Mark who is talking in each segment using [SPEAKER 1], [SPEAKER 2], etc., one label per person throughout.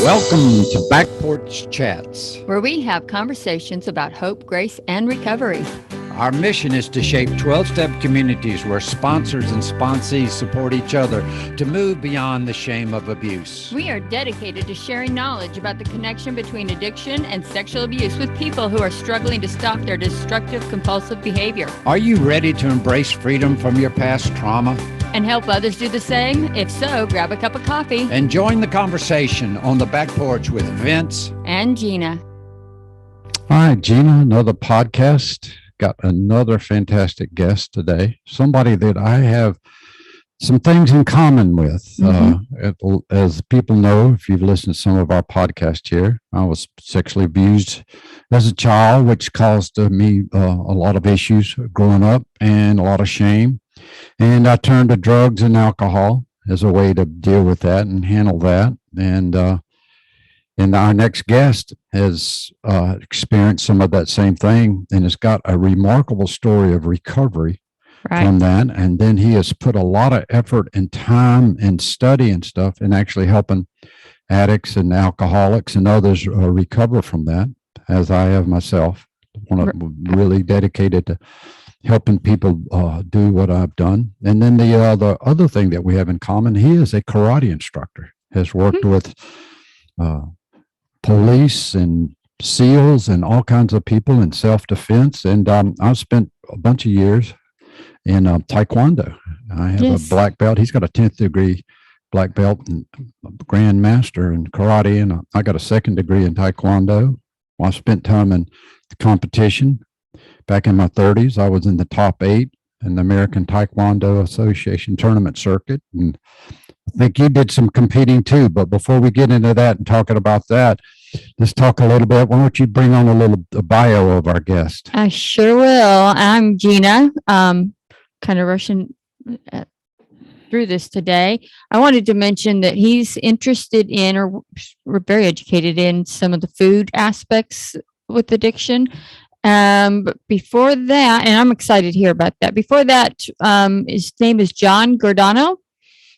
[SPEAKER 1] Welcome to Back Porch Chats,
[SPEAKER 2] where we have conversations about hope, grace, and recovery.
[SPEAKER 1] Our mission is to shape 12-step communities where sponsors and sponsees support each other to move beyond the shame of abuse.
[SPEAKER 2] We are dedicated to sharing knowledge about the connection between addiction and sexual abuse with people who are struggling to stop their destructive, compulsive behavior.
[SPEAKER 1] Are you ready to embrace freedom from your past trauma?
[SPEAKER 2] And help others do the same? If so, grab a cup of coffee
[SPEAKER 1] and join the conversation on the Back Porch with Vince
[SPEAKER 2] and Gina.
[SPEAKER 1] All right, Gina, another podcast. Got another fantastic guest today, somebody that I have some things in common with. As people know, if you've listened to some of our podcasts here, I was sexually abused as a child, which caused me a lot of issues growing up and a lot of shame. And I turned to drugs and alcohol as a way to deal with that and handle that. And our next guest has experienced some of that same thing and has got a remarkable story of recovery from that. And then he has put a lot of effort and time and study and stuff in actually helping addicts and alcoholics and others recover from that, as I have myself. Really dedicated to helping people do what I've done. And then the other thing that we have in common, he is a karate instructor, has worked with police and SEALs and all kinds of people in self-defense. And I've spent a bunch of years in Taekwondo. I have a black belt. He's got a 10th degree black belt and Grand Master in karate. And I got a 2nd degree in Taekwondo. Well, I spent time in the competition. Back in my 30s, I was in the top 8 in the American Taekwondo Association tournament circuit. And I think you did some competing too, but before we get into that and talking about that, let's talk a little bit. Why don't you bring on a bio of our guest?
[SPEAKER 2] I sure will. I'm Gina, kind of rushing through this today. I wanted to mention that he's interested in, or we're very educated in, some of the food aspects with addiction. But before that, and I'm excited to hear about that. Before that, his name is John Giordano.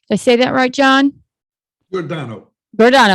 [SPEAKER 2] Did I say that right, John?
[SPEAKER 3] Giordano,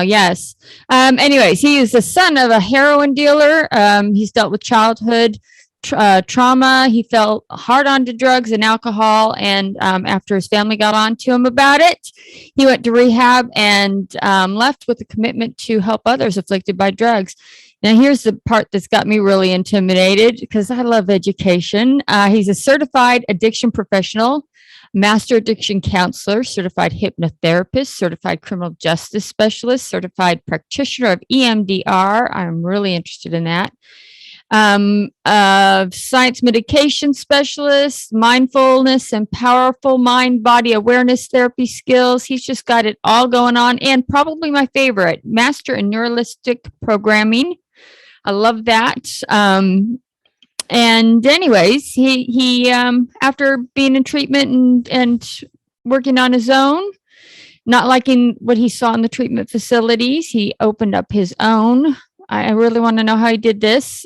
[SPEAKER 2] yes. Anyways, he is the son of a heroin dealer. He's dealt with childhood trauma. He fell hard onto drugs and alcohol. And after his family got on to him about it, he went to rehab and left with a commitment to help others afflicted by drugs. Now, here's the part that's got me really intimidated because I love education. He's a certified addiction professional, master addiction counselor, certified hypnotherapist, certified criminal justice specialist, certified practitioner of EMDR. I'm really interested in that. Science medication specialist, mindfulness and powerful mind-body awareness therapy skills. He's just got it all going on. And probably my favorite, master in neuralistic programming. I love that. And anyways, he after being in treatment and working on his own, not liking what he saw in the treatment facilities, he opened up his own. I really want to know how he did this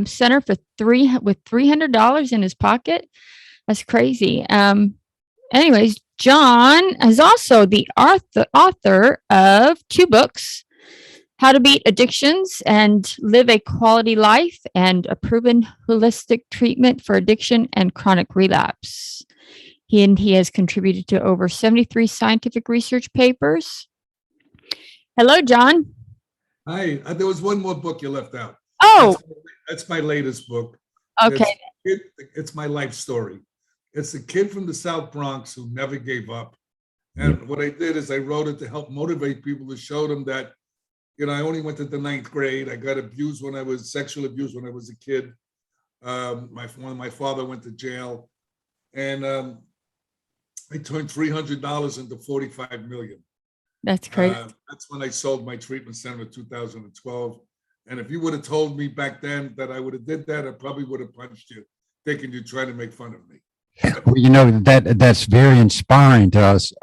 [SPEAKER 2] center with $300 in his pocket. That's crazy. Anyways, John is also the author of 2 books, How to Beat Addictions and Live a Quality Life, and a proven holistic treatment for addiction and chronic relapse. He has contributed to over 73 scientific research papers. Hello, John.
[SPEAKER 3] Hi. There was one more book you left out.
[SPEAKER 2] Oh,
[SPEAKER 3] that's my latest book.
[SPEAKER 2] Okay.
[SPEAKER 3] It's my life story. It's a kid from the South Bronx who never gave up. And what I did is I wrote it to help motivate people, to show them that, I only went to the 9th grade. I got sexually abused when I was a kid. My father went to jail, and I turned $300 into $45 million.
[SPEAKER 2] That's crazy.
[SPEAKER 3] That's when I sold my treatment center in 2012. And if you would have told me back then that I would have did that, I probably would have punched you, thinking you're trying to make fun of me.
[SPEAKER 1] Well, that's very inspiring to us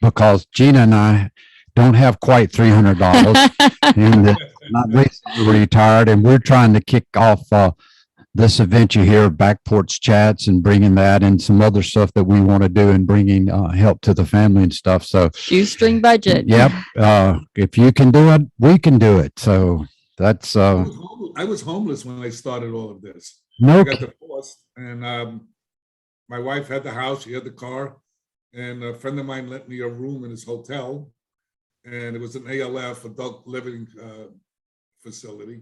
[SPEAKER 1] because Gina and I don't have quite $300 and not recently retired, and we're trying to kick off this adventure here, Back Porch Chats, and bringing that and some other stuff that we want to do and bringing help to the family and stuff. So,
[SPEAKER 2] Shoestring budget.
[SPEAKER 1] yep. If you can do it, we can do it. So that's
[SPEAKER 3] I was homeless when I started all of this.
[SPEAKER 1] no.
[SPEAKER 3] I got divorced, and my wife had the house, she had the car, and a friend of mine lent me a room in his hotel, and it was an ALF, adult living facility,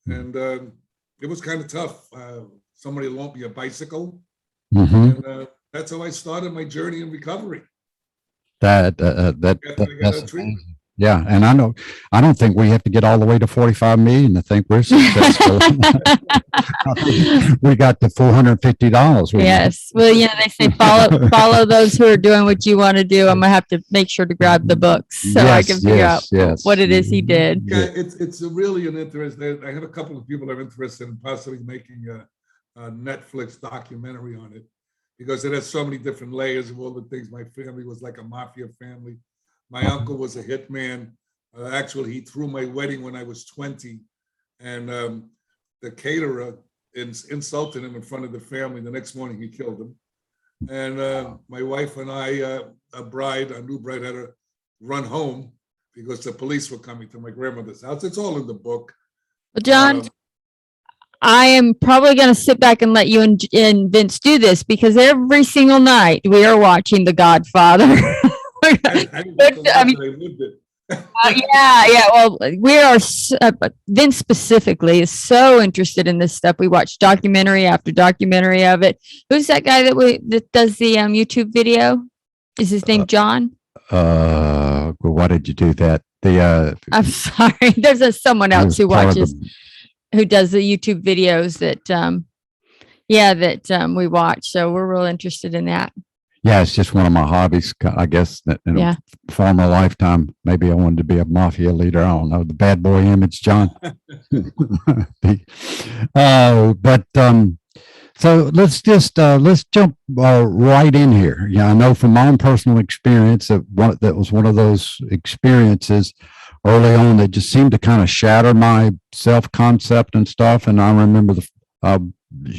[SPEAKER 3] and it was kind of tough. Somebody loaned me a bicycle, and that's how I started my journey in recovery.
[SPEAKER 1] That that's amazing. Yeah, and I don't think we have to get all the way to 45 million to think we're successful. We got to $450.
[SPEAKER 2] Yes. Well, they say follow those who are doing what you want to do. I'm gonna have to make sure to grab the books so I can figure out what it is he did.
[SPEAKER 3] Yeah, it's really an interest. I have a couple of people that are interested in possibly making a Netflix documentary on it, because it has so many different layers of all the things. My family was like a mafia family. My uncle was a hitman. Actually, he threw my wedding when I was 20, and the caterer insulted him in front of the family. The next morning, he killed him. And my wife and I, a new bride, had to run home because the police were coming to my grandmother's house. It's all in the book.
[SPEAKER 2] Well, John, I am probably going to sit back and let you and Vince do this, because every single night we are watching The Godfather. Yeah. Well, we are. Vince specifically is so interested in this stuff. We watch documentary after documentary of it. Who's that guy that does the YouTube video? Is his name John?
[SPEAKER 1] Why did you do that?
[SPEAKER 2] I'm sorry. There's someone else who watches, who does the YouTube videos that we watch. So we're real interested in that.
[SPEAKER 1] Yeah, it's just one of my hobbies. I guess that in a former lifetime, maybe I wanted to be a mafia leader. I don't know, the bad boy image, John. So let's jump right in here. Yeah, I know from my own personal experience that was one of those experiences early on that just seemed to kind of shatter my self-concept and stuff. And I remember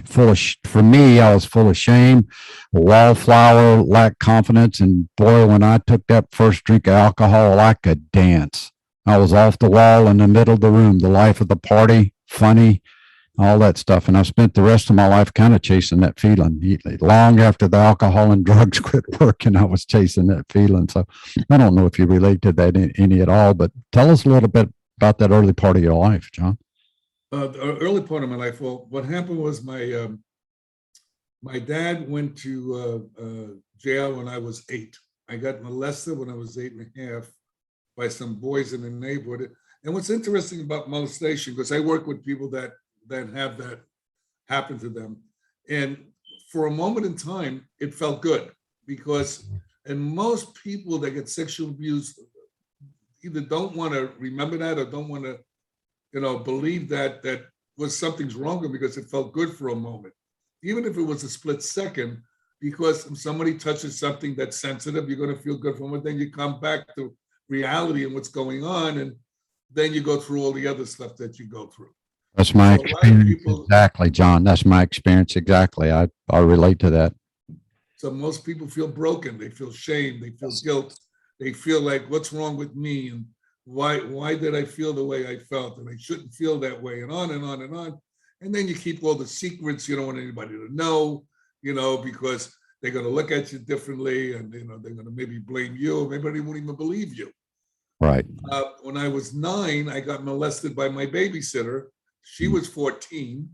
[SPEAKER 1] for me, I was full of shame, wallflower, lacked confidence. And boy, when I took that first drink of alcohol, I could dance. I was off the wall in the middle of the room, the life of the party, funny, all that stuff. And I spent the rest of my life kind of chasing that feeling. Long after the alcohol and drugs quit working, I was chasing that feeling. So I don't know if you relate to that any at all, but tell us a little bit about that early part of your life, John.
[SPEAKER 3] The early part of my life, well, what happened was my dad went to jail when I was 8. I got molested when I was 8.5 by some boys in the neighborhood. And what's interesting about molestation, because I work with people that have that happen to them, and for a moment in time, it felt good, because and most people that get sexual abuse either don't want to remember that or don't want to believe that was something's wrong with them, because it felt good for a moment, even if it was a split second, because if somebody touches something that's sensitive, you're going to feel good for a moment. Then you come back to reality and what's going on, and then you go through all the other stuff that you go through.
[SPEAKER 1] That's my experience. Exactly, John. That's my experience. Exactly. I relate to that.
[SPEAKER 3] So most people feel broken. They feel shame. They feel guilt. They feel like, what's wrong with me? And why did I feel the way I felt? And I shouldn't feel that way, and on and on and on. And then you keep all the secrets. You don't want anybody to know, because they're going to look at you differently, and they're going to maybe blame you. Maybe they won't even believe you.
[SPEAKER 1] Right.
[SPEAKER 3] When I was 9, I got molested by my babysitter. She was 14,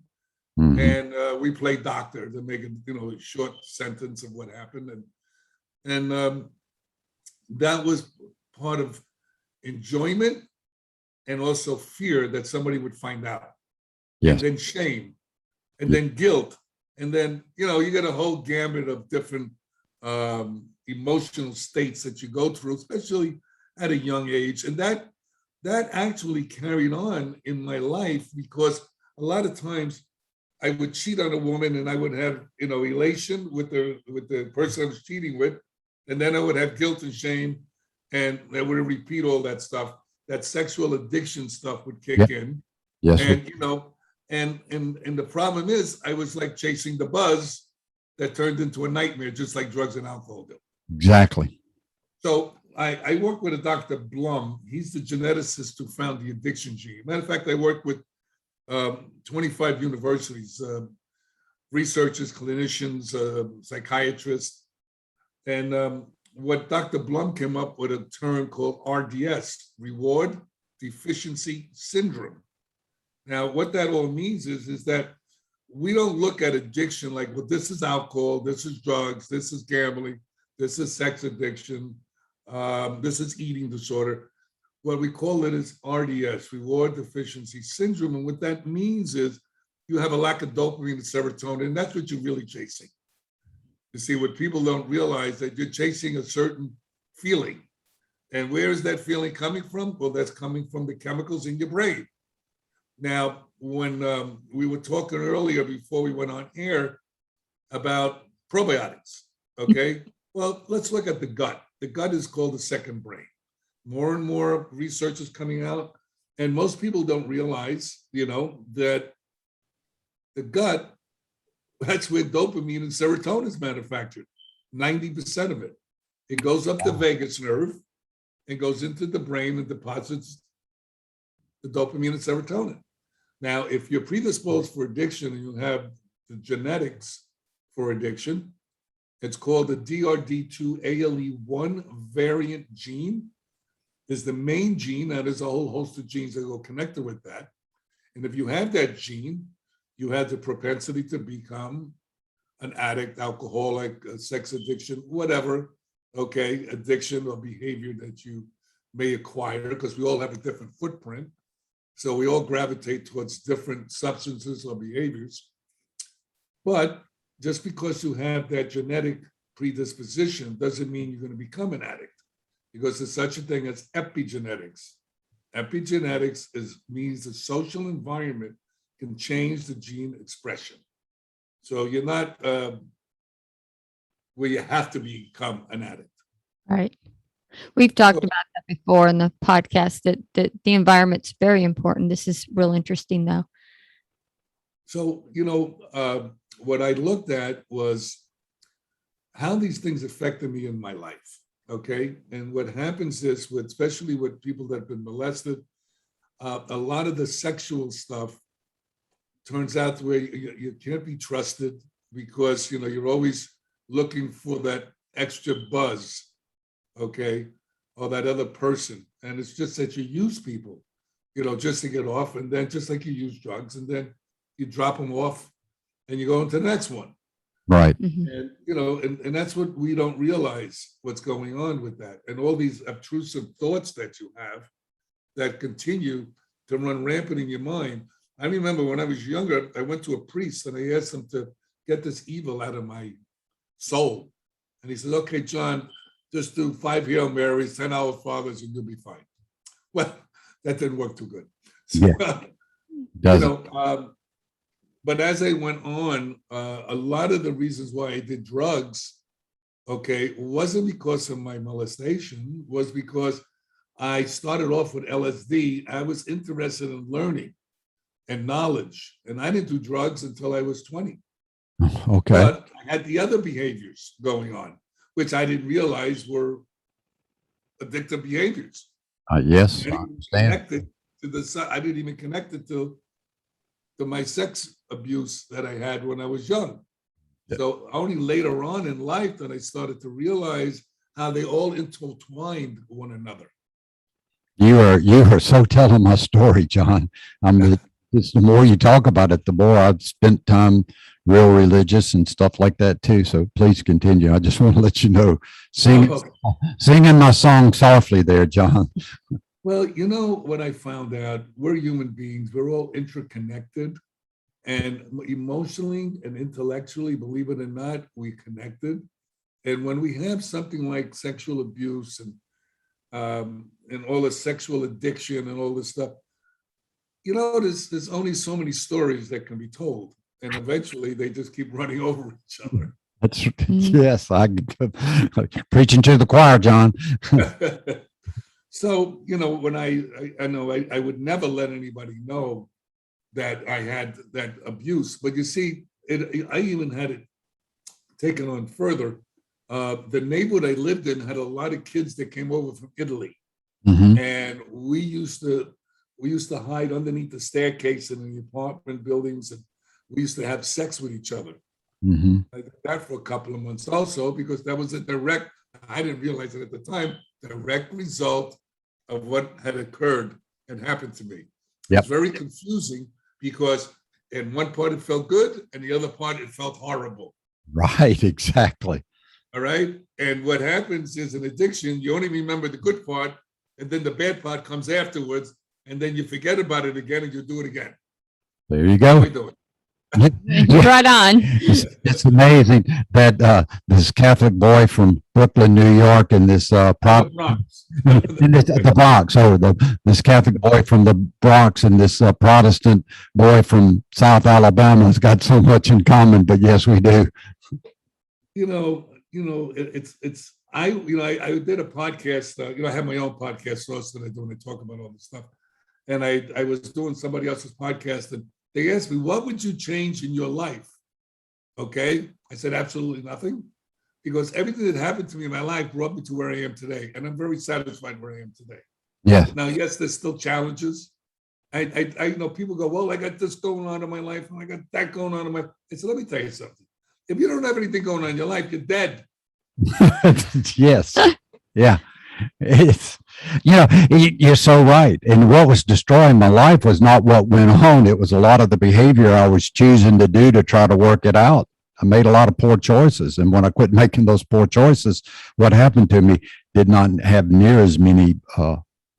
[SPEAKER 3] and we played doctor to make it, a short sentence of what happened, and that was part of enjoyment and also fear that somebody would find out.
[SPEAKER 1] Yes.
[SPEAKER 3] And then shame, and then guilt, and then you get a whole gamut of different emotional states that you go through, especially at a young age, and that actually carried on in my life, because a lot of times I would cheat on a woman and I would have elation with the person I was cheating with, and then I would have guilt and shame, and I would repeat all that stuff. That sexual addiction stuff would kick in.
[SPEAKER 1] Yes.
[SPEAKER 3] And And the problem is I was like chasing the buzz that turned into a nightmare, just like drugs and alcohol do.
[SPEAKER 1] Exactly.
[SPEAKER 3] So I work with a Dr. Blum. He's the geneticist who found the addiction gene. Matter of fact, I work with 25 universities, researchers, clinicians, psychiatrists. And what Dr. Blum came up with a term called RDS, Reward Deficiency Syndrome. Now, what that all means is that we don't look at addiction like, well, this is alcohol, this is drugs, this is gambling, this is sex addiction, this is eating disorder. What we call it is RDS, Reward Deficiency Syndrome. And what that means is you have a lack of dopamine and serotonin, and that's what you're really chasing. You see, what people don't realize that you're chasing a certain feeling. And where is that feeling coming from? Well, that's coming from the chemicals in your brain. Now, when we were talking earlier before we went on air about probiotics, okay? Well, let's look at the gut. The gut is called the second brain. More and more research is coming out, and most people don't realize, that the gut, that's where dopamine and serotonin is manufactured, 90% of it. It goes up the vagus nerve and goes into the brain and deposits the dopamine and serotonin. Now, if you're predisposed for addiction and you have the genetics for addiction, it's called the DRD2-ALE1 variant gene. Is the main gene. Now, there's a whole host of genes that go connected with that. And if you have that gene, you have the propensity to become an addict, alcoholic, sex addiction, whatever, okay, addiction or behavior that you may acquire, because we all have a different footprint. So we all gravitate towards different substances or behaviors. But just because you have that genetic predisposition doesn't mean you're going to become an addict, because there's such a thing as epigenetics. Epigenetics means the social environment can change the gene expression. So you're not where you have to become an addict.
[SPEAKER 2] Right. We've talked about that before in the podcast, that the environment's very important. This is real interesting, though.
[SPEAKER 3] So, what I looked at was how these things affected me in my life, okay? And what happens is, especially with people that have been molested, a lot of the sexual stuff turns out the way you can't be trusted, because, you're always looking for that extra buzz, okay, or that other person. And it's just that you use people, just to get off, and then just like you use drugs, and then you drop them off and you go into the next one.
[SPEAKER 1] Right.
[SPEAKER 3] And, and that's what we don't realize, what's going on with that. And all these obtrusive thoughts that you have that continue to run rampant in your mind. I remember when I was younger, I went to a priest and I asked him to get this evil out of my soul. And he said, okay, John, just do 5 Hail Marys, 10 Our Fathers, and you'll be fine. Well, that didn't work too good. So,
[SPEAKER 1] yeah.
[SPEAKER 3] But as I went on, a lot of the reasons why I did drugs, okay, wasn't because of my molestation, was because I started off with LSD. I was interested in learning and knowledge, and I didn't do drugs until I was 20.
[SPEAKER 1] Okay.
[SPEAKER 3] But I had the other behaviors going on, which I didn't realize were addictive behaviors.
[SPEAKER 1] Yes, I understand.
[SPEAKER 3] I didn't even connect it to my sex abuse that I had when I was young. Yeah. So only later on in life that I started to realize how they all intertwined one another.
[SPEAKER 1] You are so telling my story, John. It's the more you talk about it, the more I've spent time real religious and stuff like that too. So please continue. I just want to let you know, singing my song softly there, John.
[SPEAKER 3] Well, what I found out, we're human beings. We're all interconnected, and emotionally and intellectually, believe it or not, we connected. And when we have something like sexual abuse and all the sexual addiction and all this stuff, there's only so many stories that can be told, and eventually they just keep running over each other.
[SPEAKER 1] That's yes, I preaching to the choir, John.
[SPEAKER 3] So, when I know I would never let anybody know that I had that abuse. But you see, I even had it taken on further. The neighborhood I lived in had a lot of kids that came over from Italy,
[SPEAKER 1] Mhm.
[SPEAKER 3] and we used to hide underneath the staircase in the apartment buildings, and we used to have sex with each other.
[SPEAKER 1] Mhm.
[SPEAKER 3] I did that for a couple of months also, because that was a direct, I didn't realize it at the time, direct result of what had occurred and happened to me. It was
[SPEAKER 1] Yep.
[SPEAKER 3] very confusing because in one part it felt good and the other part it felt horrible.
[SPEAKER 1] Right. Exactly.
[SPEAKER 3] All right. And what happens is in addiction, you only remember the good part, and then the bad part comes afterwards, and then you forget about it again and you do it again.
[SPEAKER 1] There you
[SPEAKER 3] How
[SPEAKER 1] go.
[SPEAKER 3] we doing?
[SPEAKER 2] Right on.
[SPEAKER 1] It's amazing that this Catholic boy from Brooklyn, New York, and this
[SPEAKER 3] The
[SPEAKER 1] Protestant
[SPEAKER 3] Bronx.
[SPEAKER 1] the Bronx. Oh, this Catholic boy from the Bronx and this Protestant boy from South Alabama has got so much in common. But yes, we do.
[SPEAKER 3] I did a podcast. I have my own podcast also that I do, and I talk about all this stuff. And I was doing somebody else's podcast, and they asked me, "What would you change in your life?" Okay, I said absolutely nothing, because everything that happened to me in my life brought me to where I am today, and I'm very satisfied where I am today.
[SPEAKER 1] Yeah.
[SPEAKER 3] Now, yes, there's still challenges. I know people go, "Well, I got this going on in my life, and I got that going on in my." I said, "Let me tell you something. If you don't have anything going on in your life, you're dead."
[SPEAKER 1] Yes. Yeah. It's, you're so right. And what was destroying my life was not what went on. It was a lot of the behavior I was choosing to do to try to work it out. I made a lot of poor choices. And when I quit making those poor choices, what happened to me did not have near as many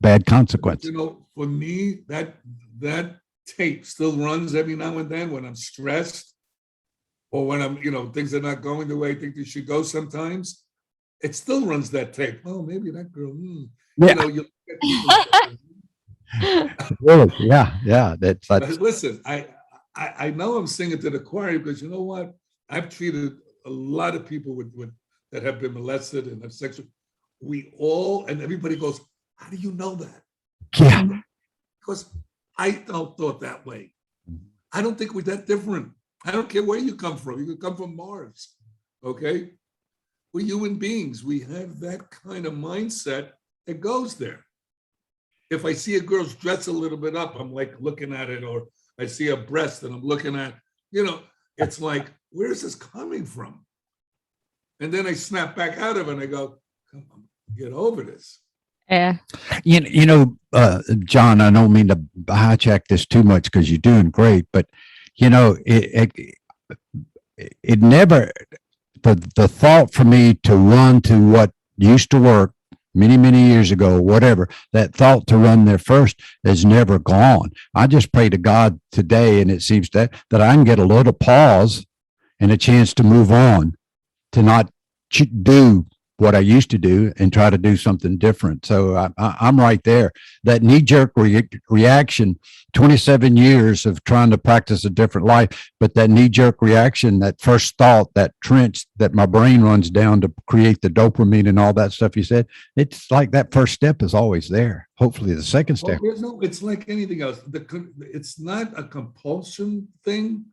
[SPEAKER 1] bad consequences.
[SPEAKER 3] For me, that tape still runs every now and then when I'm stressed, or when I'm, things are not going the way I think they should go sometimes. It still runs that tape. Oh, maybe that girl.
[SPEAKER 1] Yeah.
[SPEAKER 3] You
[SPEAKER 1] Really? Yeah. Yeah. That's
[SPEAKER 3] listen, I know I'm singing to the choir, because you know what? I've treated a lot of people with that have been molested and have sexual. And everybody goes, "How do you know that?"
[SPEAKER 1] yeah.
[SPEAKER 3] Because I don't thought that way. I don't think we're that different. I don't care where you come from. You could come from Mars, okay? We're human beings. We have that kind of mindset that goes there. If I see a girl's dress a little bit up, I'm like looking at it, or I see a breast and I'm looking at, it's like, where is this coming from? And then I snap back out of it and I go, come on, get over this.
[SPEAKER 2] Yeah.
[SPEAKER 1] John, I don't mean to hijack this too much because you're doing great, but it never, the thought for me to run to what used to work many, many years ago, whatever, that thought to run there first is never gone. I just pray to God today, and it seems that I can get a little pause and a chance to move on, to not do what I used to do and try to do something different. So I'm right there. That knee-jerk reaction, 27 years of trying to practice a different life, but that knee-jerk reaction, that first thought, that trench that my brain runs down to create the dopamine and all that stuff you said, it's like that first step is always there. Hopefully the second step.
[SPEAKER 3] It's like anything else. It's not a compulsion thing,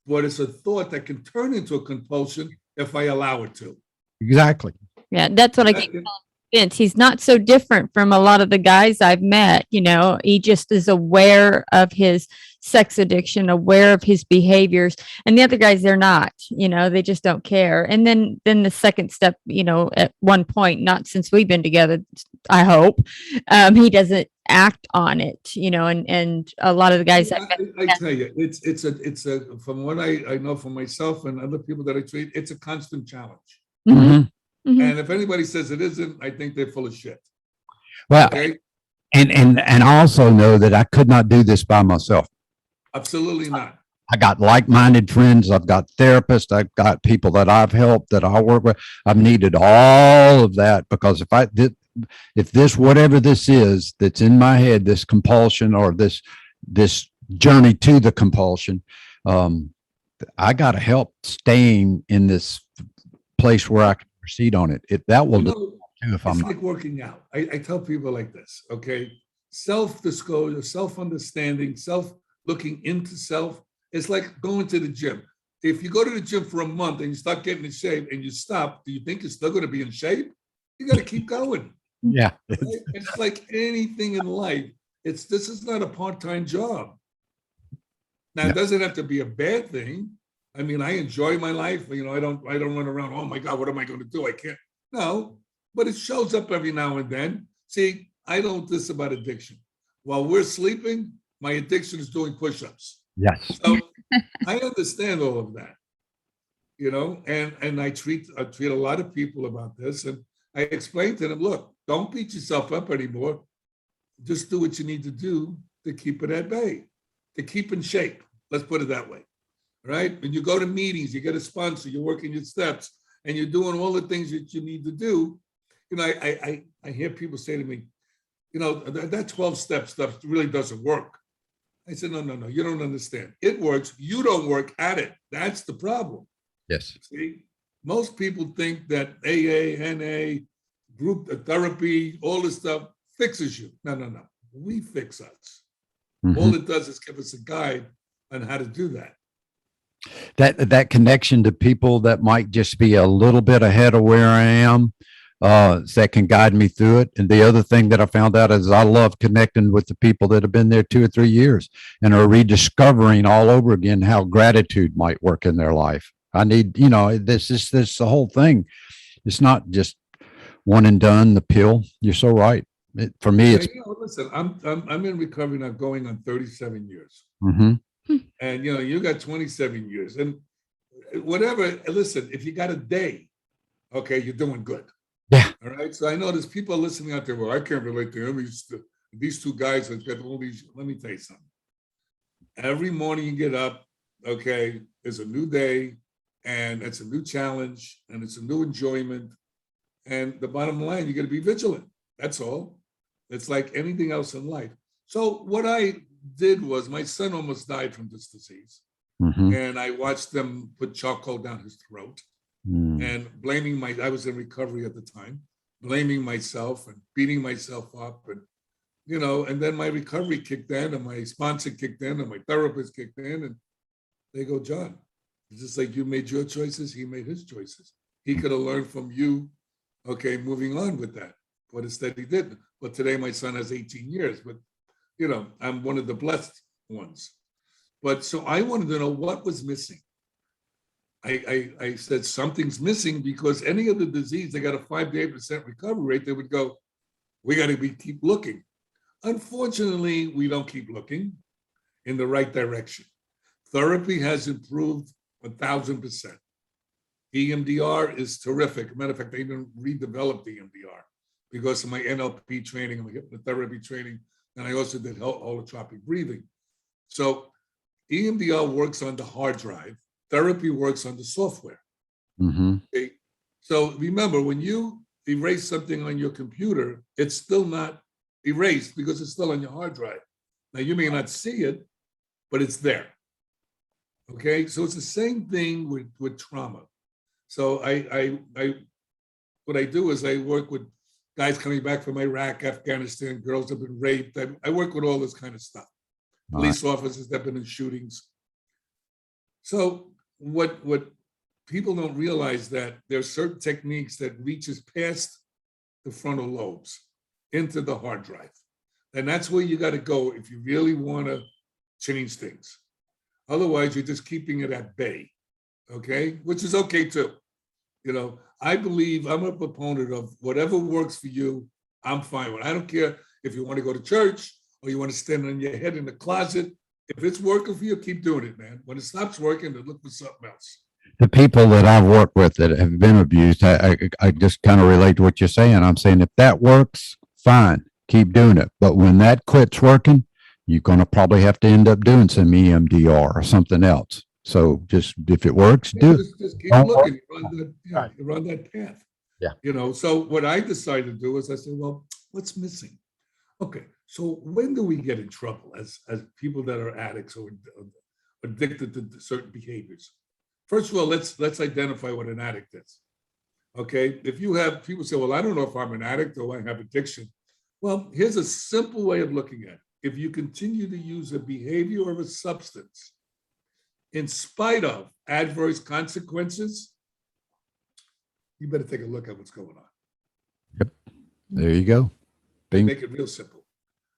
[SPEAKER 3] but it's a thought that can turn into a compulsion if I allow it to.
[SPEAKER 1] Exactly.
[SPEAKER 2] Yeah, that's what I keep telling Vince. He's not so different from a lot of the guys I've met. He just is aware of his sex addiction, aware of his behaviors, and the other guys, they're not. They just don't care. And then the second step, at one point, not since we've been together, I hope, he doesn't act on it. And a lot of the guys
[SPEAKER 3] I tell you, it's a from what I know from myself and other people that I treat, it's a constant challenge.
[SPEAKER 1] Mm-hmm.
[SPEAKER 2] Mm-hmm.
[SPEAKER 3] And if anybody says it isn't, I think they're full of shit.
[SPEAKER 1] Well,
[SPEAKER 3] okay?
[SPEAKER 1] and I also know that I could not do this by myself.
[SPEAKER 3] Absolutely not.
[SPEAKER 1] I got like-minded friends. I've got therapists. I've got people that I've helped, that I work with. I've needed all of that, because if this, whatever this is that's in my head, this compulsion or this journey to the compulsion, I got to help staying in this place where I can proceed on it. That will do too if I'm
[SPEAKER 3] like working out. I tell people like this, okay? Self-disclosure, self-understanding, looking into self. It's like going to the gym. If you go to the gym for a month and you start getting in shape and you stop, do you think you're still going to be in shape? You got to keep going.
[SPEAKER 1] Yeah.
[SPEAKER 3] Right? It's like anything in life. This is not a part-time job. Now, it doesn't have to be a bad thing. I mean, I enjoy my life. You know, I don't run around, oh my God, what am I going to do? I can't. No, but it shows up every now and then. See, I know this about addiction. While we're sleeping, my addiction is doing push-ups.
[SPEAKER 1] Yes.
[SPEAKER 3] So I understand all of that, you know, and I treat a lot of people about this, and I explain to them, look, don't beat yourself up anymore. Just do what you need to do to keep it at bay, to keep in shape. Let's put it that way, right? When you go to meetings, you get a sponsor, you're working your steps, and you're doing all the things that you need to do. You know, I hear people say to me, you know, that 12-step stuff really doesn't work. I said, no, you don't understand. It works. You don't work at it. That's the problem.
[SPEAKER 1] Yes.
[SPEAKER 3] See, most people think that AA, NA, group therapy, all this stuff fixes you. No. We fix us.
[SPEAKER 1] Mhm.
[SPEAKER 3] All it does is give us a guide on how to do that.
[SPEAKER 1] That connection to people that might just be a little bit ahead of where I am, that can guide me through it. And the other thing that I found out is I love connecting with the people that have been there 2 or 3 years and are rediscovering all over again how gratitude might work in their life. I need, you know, this the whole thing. It's not just one and done, the pill. You're so right. For me, it's.
[SPEAKER 3] You know, listen, I'm in recovery now, going on 37 years.
[SPEAKER 1] Mhm.
[SPEAKER 3] And you know, you got 27 years, and whatever. Listen, if you got a day, okay, you're doing good.
[SPEAKER 1] Yeah.
[SPEAKER 3] All right. So I know there's people listening out there. Well, I can't relate to him. These two guys have got all these. Let me tell you something. Every morning you get up, okay, it's a new day, and it's a new challenge, and it's a new enjoyment. And the bottom line, you got to be vigilant. That's all. It's like anything else in life. So what I did was, my son almost died from this disease,
[SPEAKER 1] Mhm.
[SPEAKER 3] and I watched them put charcoal down his throat.
[SPEAKER 1] Mm.
[SPEAKER 3] And blaming I was in recovery at the time, blaming myself and beating myself up. And, you know, and then my recovery kicked in, and my sponsor kicked in, and my therapist kicked in, and they go, John, it's just like you made your choices, he made his choices. He could have learned from you, okay, moving on with that. But instead he didn't. But today my son has 18 years, but, you know, I'm one of the blessed ones. But so I wanted to know what was missing. I said something's missing, because any of the disease, they got a 5 to 8% recovery rate. They would go, we got to keep looking. Unfortunately, we don't keep looking in the right direction. Therapy has improved 1,000%. EMDR is terrific. Matter of fact, they even redeveloped EMDR because of my NLP training and my hypnotherapy training, and I also did holotropic breathing. So EMDR works on the hard drive. Therapy works on the software.
[SPEAKER 1] Mhm.
[SPEAKER 3] Okay? So remember, when you erase something on your computer, it's still not erased because it's still on your hard drive. Now, you may not see it, but it's there. Okay, so it's the same thing with trauma. So what I do is I work with guys coming back from Iraq, Afghanistan, girls have been raped. I work with all this kind of stuff. Police officers that have been in shootings. So what people don't realize, that there are certain techniques that reaches past the frontal lobes into the hard drive. And that's where you got to go if you really want to change things. Otherwise, you're just keeping it at bay, okay? Which is okay too. You know, I believe, I'm a proponent of whatever works for you, I'm fine with. I don't care if you want to go to church or you want to stand on your head in the closet. If it's working for you, keep doing it, man. When it stops working, then look for something else.
[SPEAKER 1] The people that I've worked with that have been abused, I just kind of relate to what you're saying. I'm saying if that works, fine, keep doing it. But when that quits working, you're going to probably have to end up doing some EMDR or something else. So just, if it works, do it.
[SPEAKER 3] Just keep
[SPEAKER 1] Don't
[SPEAKER 3] looking.
[SPEAKER 1] work.
[SPEAKER 3] You're on that path.
[SPEAKER 1] Yeah.
[SPEAKER 3] You know, so what I decided to do is I said, well, what's missing? Okay, so when do we get in trouble as people that are addicts or addicted to certain behaviors? First of all, let's identify what an addict is. Okay, if you have people say, well, I don't know if I'm an addict or I have addiction. Well, here's a simple way of looking at it. if you continue to use a behavior or a substance in spite of adverse consequences, you better take a look at what's going on.
[SPEAKER 1] There you go.
[SPEAKER 3] They make it real simple.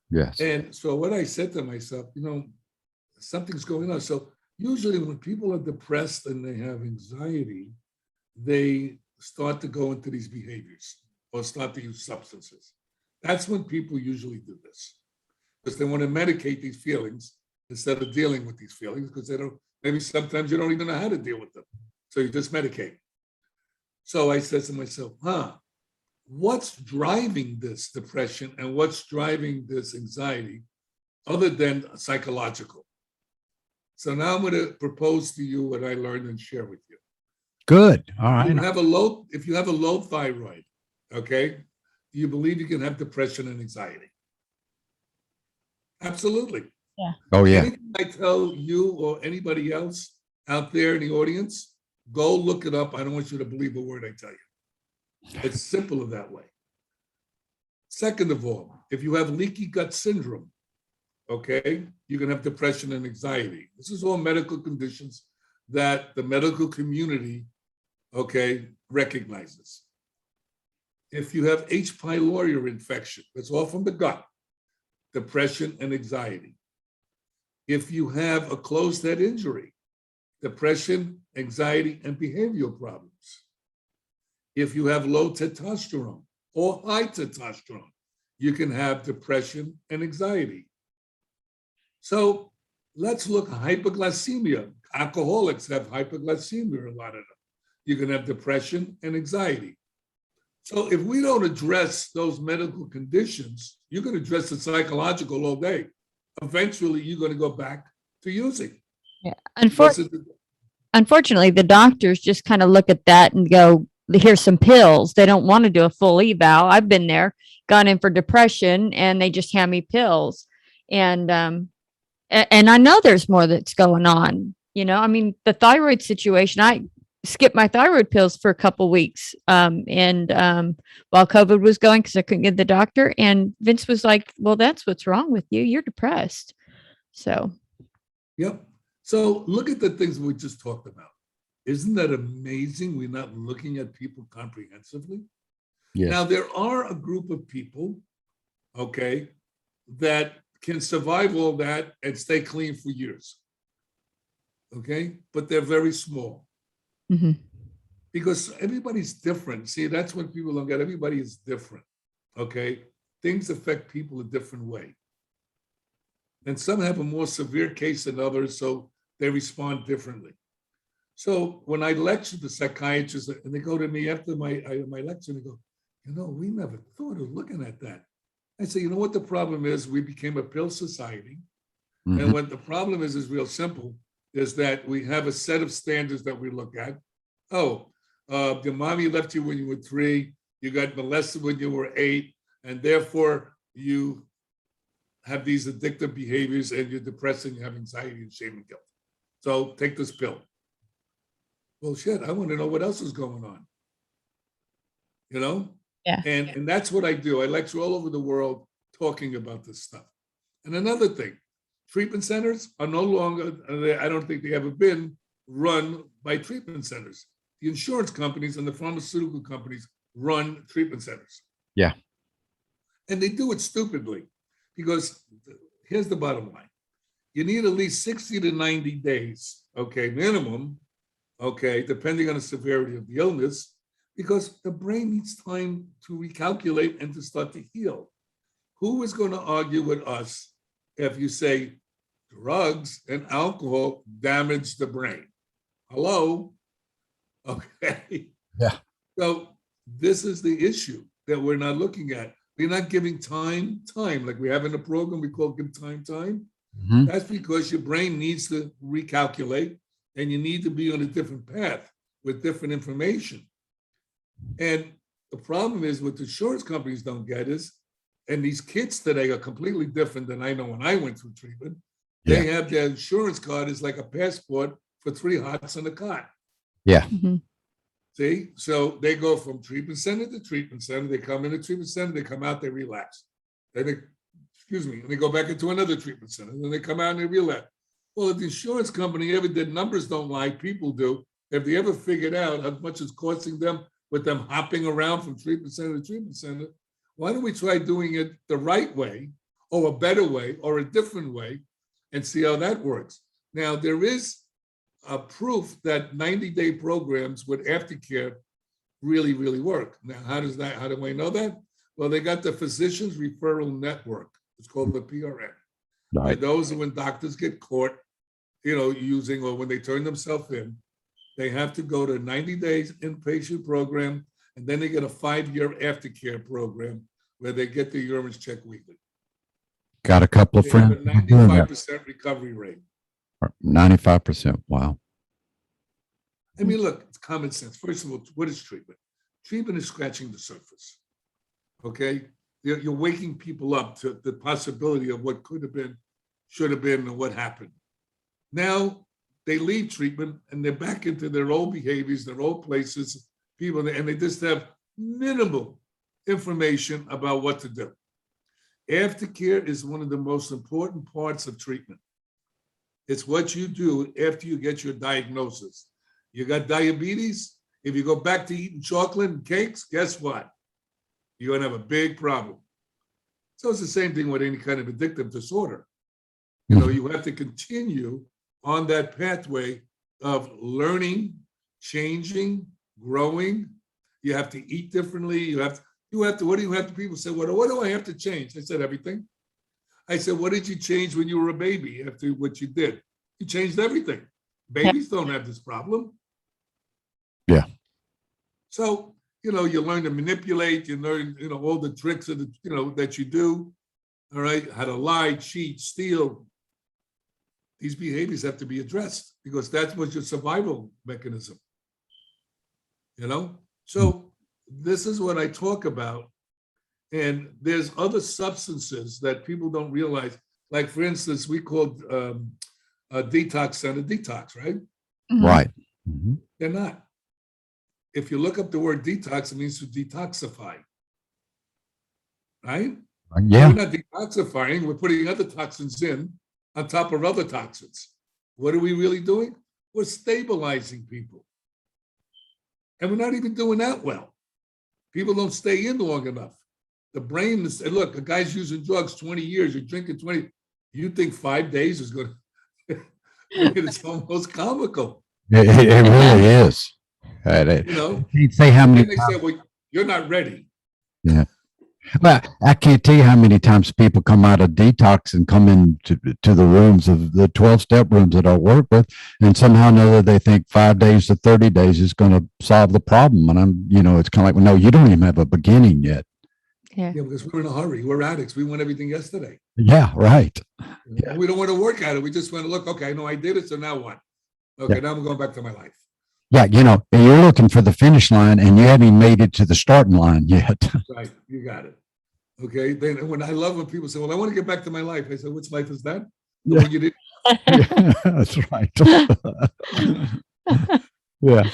[SPEAKER 1] Yes.
[SPEAKER 3] And so what I said to myself, something's going on. So usually when people are depressed and they have anxiety, they start to go into these behaviors or start to use substances. That's when people usually do this, because they want to medicate these feelings instead of dealing with these feelings, because maybe sometimes you don't even know how to deal with them. So you just medicate. So I said to myself, what's driving this depression and what's driving this anxiety other than psychological? So now I'm going to propose to you what I learned and share with you.
[SPEAKER 1] Good. All right.
[SPEAKER 3] If you have a low thyroid, okay, do you believe you can have depression and anxiety? Absolutely.
[SPEAKER 2] Yeah.
[SPEAKER 1] Oh, yeah.
[SPEAKER 3] Anything I tell you or anybody else out there in the audience, go look it up. I don't want you to believe a word I tell you. It's simple that way. Second of all, if you have leaky gut syndrome, okay, you can have depression and anxiety. This is all medical conditions that the medical community, okay, recognizes. If you have H. pylori infection, that's all from the gut, depression and anxiety. If you have a closed head injury, depression, anxiety, and behavioral problems. If you have low testosterone or high testosterone, you can have depression and anxiety. So let's look at hypoglycemia. Alcoholics have hypoglycemia, a lot of them. You can have depression and anxiety. So if we don't address those medical conditions, you can address the psychological all day. Eventually, you're going to go back to using.
[SPEAKER 2] Yeah. Unfortunately, the doctors just kind of look at that and go, here's some pills. They don't want to do a full eval. I've been there, gone in for depression, and they just hand me pills. And I know there's more that's going on. The thyroid situation, I skipped my thyroid pills for a couple weeks. While COVID was going, because I couldn't get the doctor, and Vince was like, well, that's what's wrong with you. You're depressed. So.
[SPEAKER 3] Yep. So look at the things we just talked about. Isn't that amazing? We're not looking at people comprehensively.
[SPEAKER 1] Yes.
[SPEAKER 3] Now, there are a group of people, okay, that can survive all that and stay clean for years. Okay, but they're very small.
[SPEAKER 2] Mm-hmm.
[SPEAKER 3] Because everybody's different. See, that's when people don't get, everybody is different. Okay, things affect people a different way. And some have a more severe case than others, so they respond differently. So when I lecture to psychiatrists, and they go to me after my lecture, and they go, we never thought of looking at that. I say, you know what the problem is? We became a pill society. Mm-hmm. And what the problem is real simple, is that we have a set of standards that we look at. Oh, your mommy left you when you were 3, you got molested when you were 8, and therefore you have these addictive behaviors and you're depressed and you have anxiety and shame and guilt. So take this pill. Well, shit, I want to know what else is going on.
[SPEAKER 2] Yeah.
[SPEAKER 3] And that's what I do. I lecture all over the world talking about this stuff. And another thing, treatment centers are no longer, I don't think they ever been run by treatment centers. The insurance companies and the pharmaceutical companies run treatment centers.
[SPEAKER 1] Yeah.
[SPEAKER 3] And they do it stupidly, because here's the bottom line. You need at least 60 to 90 days, okay, minimum, okay, depending on the severity of the illness, because the brain needs time to recalculate and to start to heal. Who is going to argue with us if you say drugs and alcohol damage the brain? Hello? Okay.
[SPEAKER 1] Yeah.
[SPEAKER 3] So this is the issue that we're not looking at. We're not giving time, like we have in the program, we call give time. Mm-hmm. That's because your brain needs to recalculate and you need to be on a different path with different information. And the problem is what the insurance companies don't get is, and these kids today are completely different than I know when I went through treatment.
[SPEAKER 1] Yeah.
[SPEAKER 3] They have their insurance card is like a passport for 3 hots and a cot.
[SPEAKER 1] Yeah.
[SPEAKER 2] Mm-hmm.
[SPEAKER 3] See, so they go from treatment center to treatment center. They come in a treatment center, they come out, they relapse. Then and they go back into another treatment center, and then they come out and they relapse. Well, if the insurance company ever did, numbers don't lie, people do. If they ever figured out how much it's costing them with them hopping around from treatment center to treatment center, why don't we try doing it the right way, or a better way, or a different way, and see how that works? Now, there is a proof that 90-day programs with aftercare really, really work. Now, how do I know that? Well, they got the Physicians Referral Network. It's called the PRN.
[SPEAKER 1] Right.
[SPEAKER 3] Those are when doctors get caught, using, or when they turn themselves in, they have to go to 90 days inpatient program, and then they get a 5-year aftercare program where they get their urines checked weekly.
[SPEAKER 1] Got a couple of
[SPEAKER 3] They have
[SPEAKER 1] friends.
[SPEAKER 3] a 95% recovery rate.
[SPEAKER 1] 95%. Wow.
[SPEAKER 3] I mean, look, it's common sense. First of all, what is treatment? Treatment is scratching the surface. Okay? You're waking people up to the possibility of what could have been, should have been, and what happened. Now they leave treatment and they're back into their old behaviors, their old places, people, and they just have minimal information about what to do. Aftercare is one of the most important parts of treatment. It's what you do after you get your diagnosis. You got diabetes, if you go back to eating chocolate and cakes, guess what? You're gonna have a big problem. So it's the same thing with any kind of addictive disorder. You have to continue on that pathway of learning, changing, growing. You have to eat differently. You have to, what do you have to, people say, what do I have to change? I said, everything. I said, what did you change when you were a baby after what you did? You changed everything. Babies don't have this problem.
[SPEAKER 1] Yeah.
[SPEAKER 3] So, you learn to manipulate, you learn, all the tricks of that you do, all right, how to lie, cheat, steal. These behaviors have to be addressed because that was your survival mechanism, So this is what I talk about. And there's other substances that people don't realize. Like, for instance, we called a detox center detox, right?
[SPEAKER 1] Right. Mm-hmm.
[SPEAKER 3] They're not. If you look up the word detox, it means to detoxify, right?
[SPEAKER 1] Yeah.
[SPEAKER 3] We're not detoxifying, we're putting other toxins in on top of other toxins. What are we really doing? We're stabilizing people. And we're not even doing that well. People don't stay in long enough. The brain is, look, a guy's using drugs 20 years, you're drinking 20, you think 5 days is going to, it's almost comical.
[SPEAKER 1] It really is. Can't say how many
[SPEAKER 3] And they say, well, you're not ready.
[SPEAKER 1] Yeah. Well, I can't tell you how many times people come out of detox and come into the rooms of the 12-step rooms that I work with, and somehow or another they think 5 days to 30 days is going to solve the problem. And I'm, it's kind of like, well, no, you don't even have a beginning yet.
[SPEAKER 2] Yeah.
[SPEAKER 3] Yeah, because we're in a hurry. We're addicts. We want everything yesterday.
[SPEAKER 1] Yeah, right.
[SPEAKER 3] And we don't want to work at it. We just want to look, okay, I know I did it, so now what? Okay, now I'm going back to my life.
[SPEAKER 1] Yeah, you're looking for the finish line and you haven't even made it to the starting line yet.
[SPEAKER 3] Right, you got it. Okay, then I love when people say, well, I want to get back to my life. I said, which life is that? The one you did.
[SPEAKER 1] Yeah, that's right.
[SPEAKER 3] Yeah.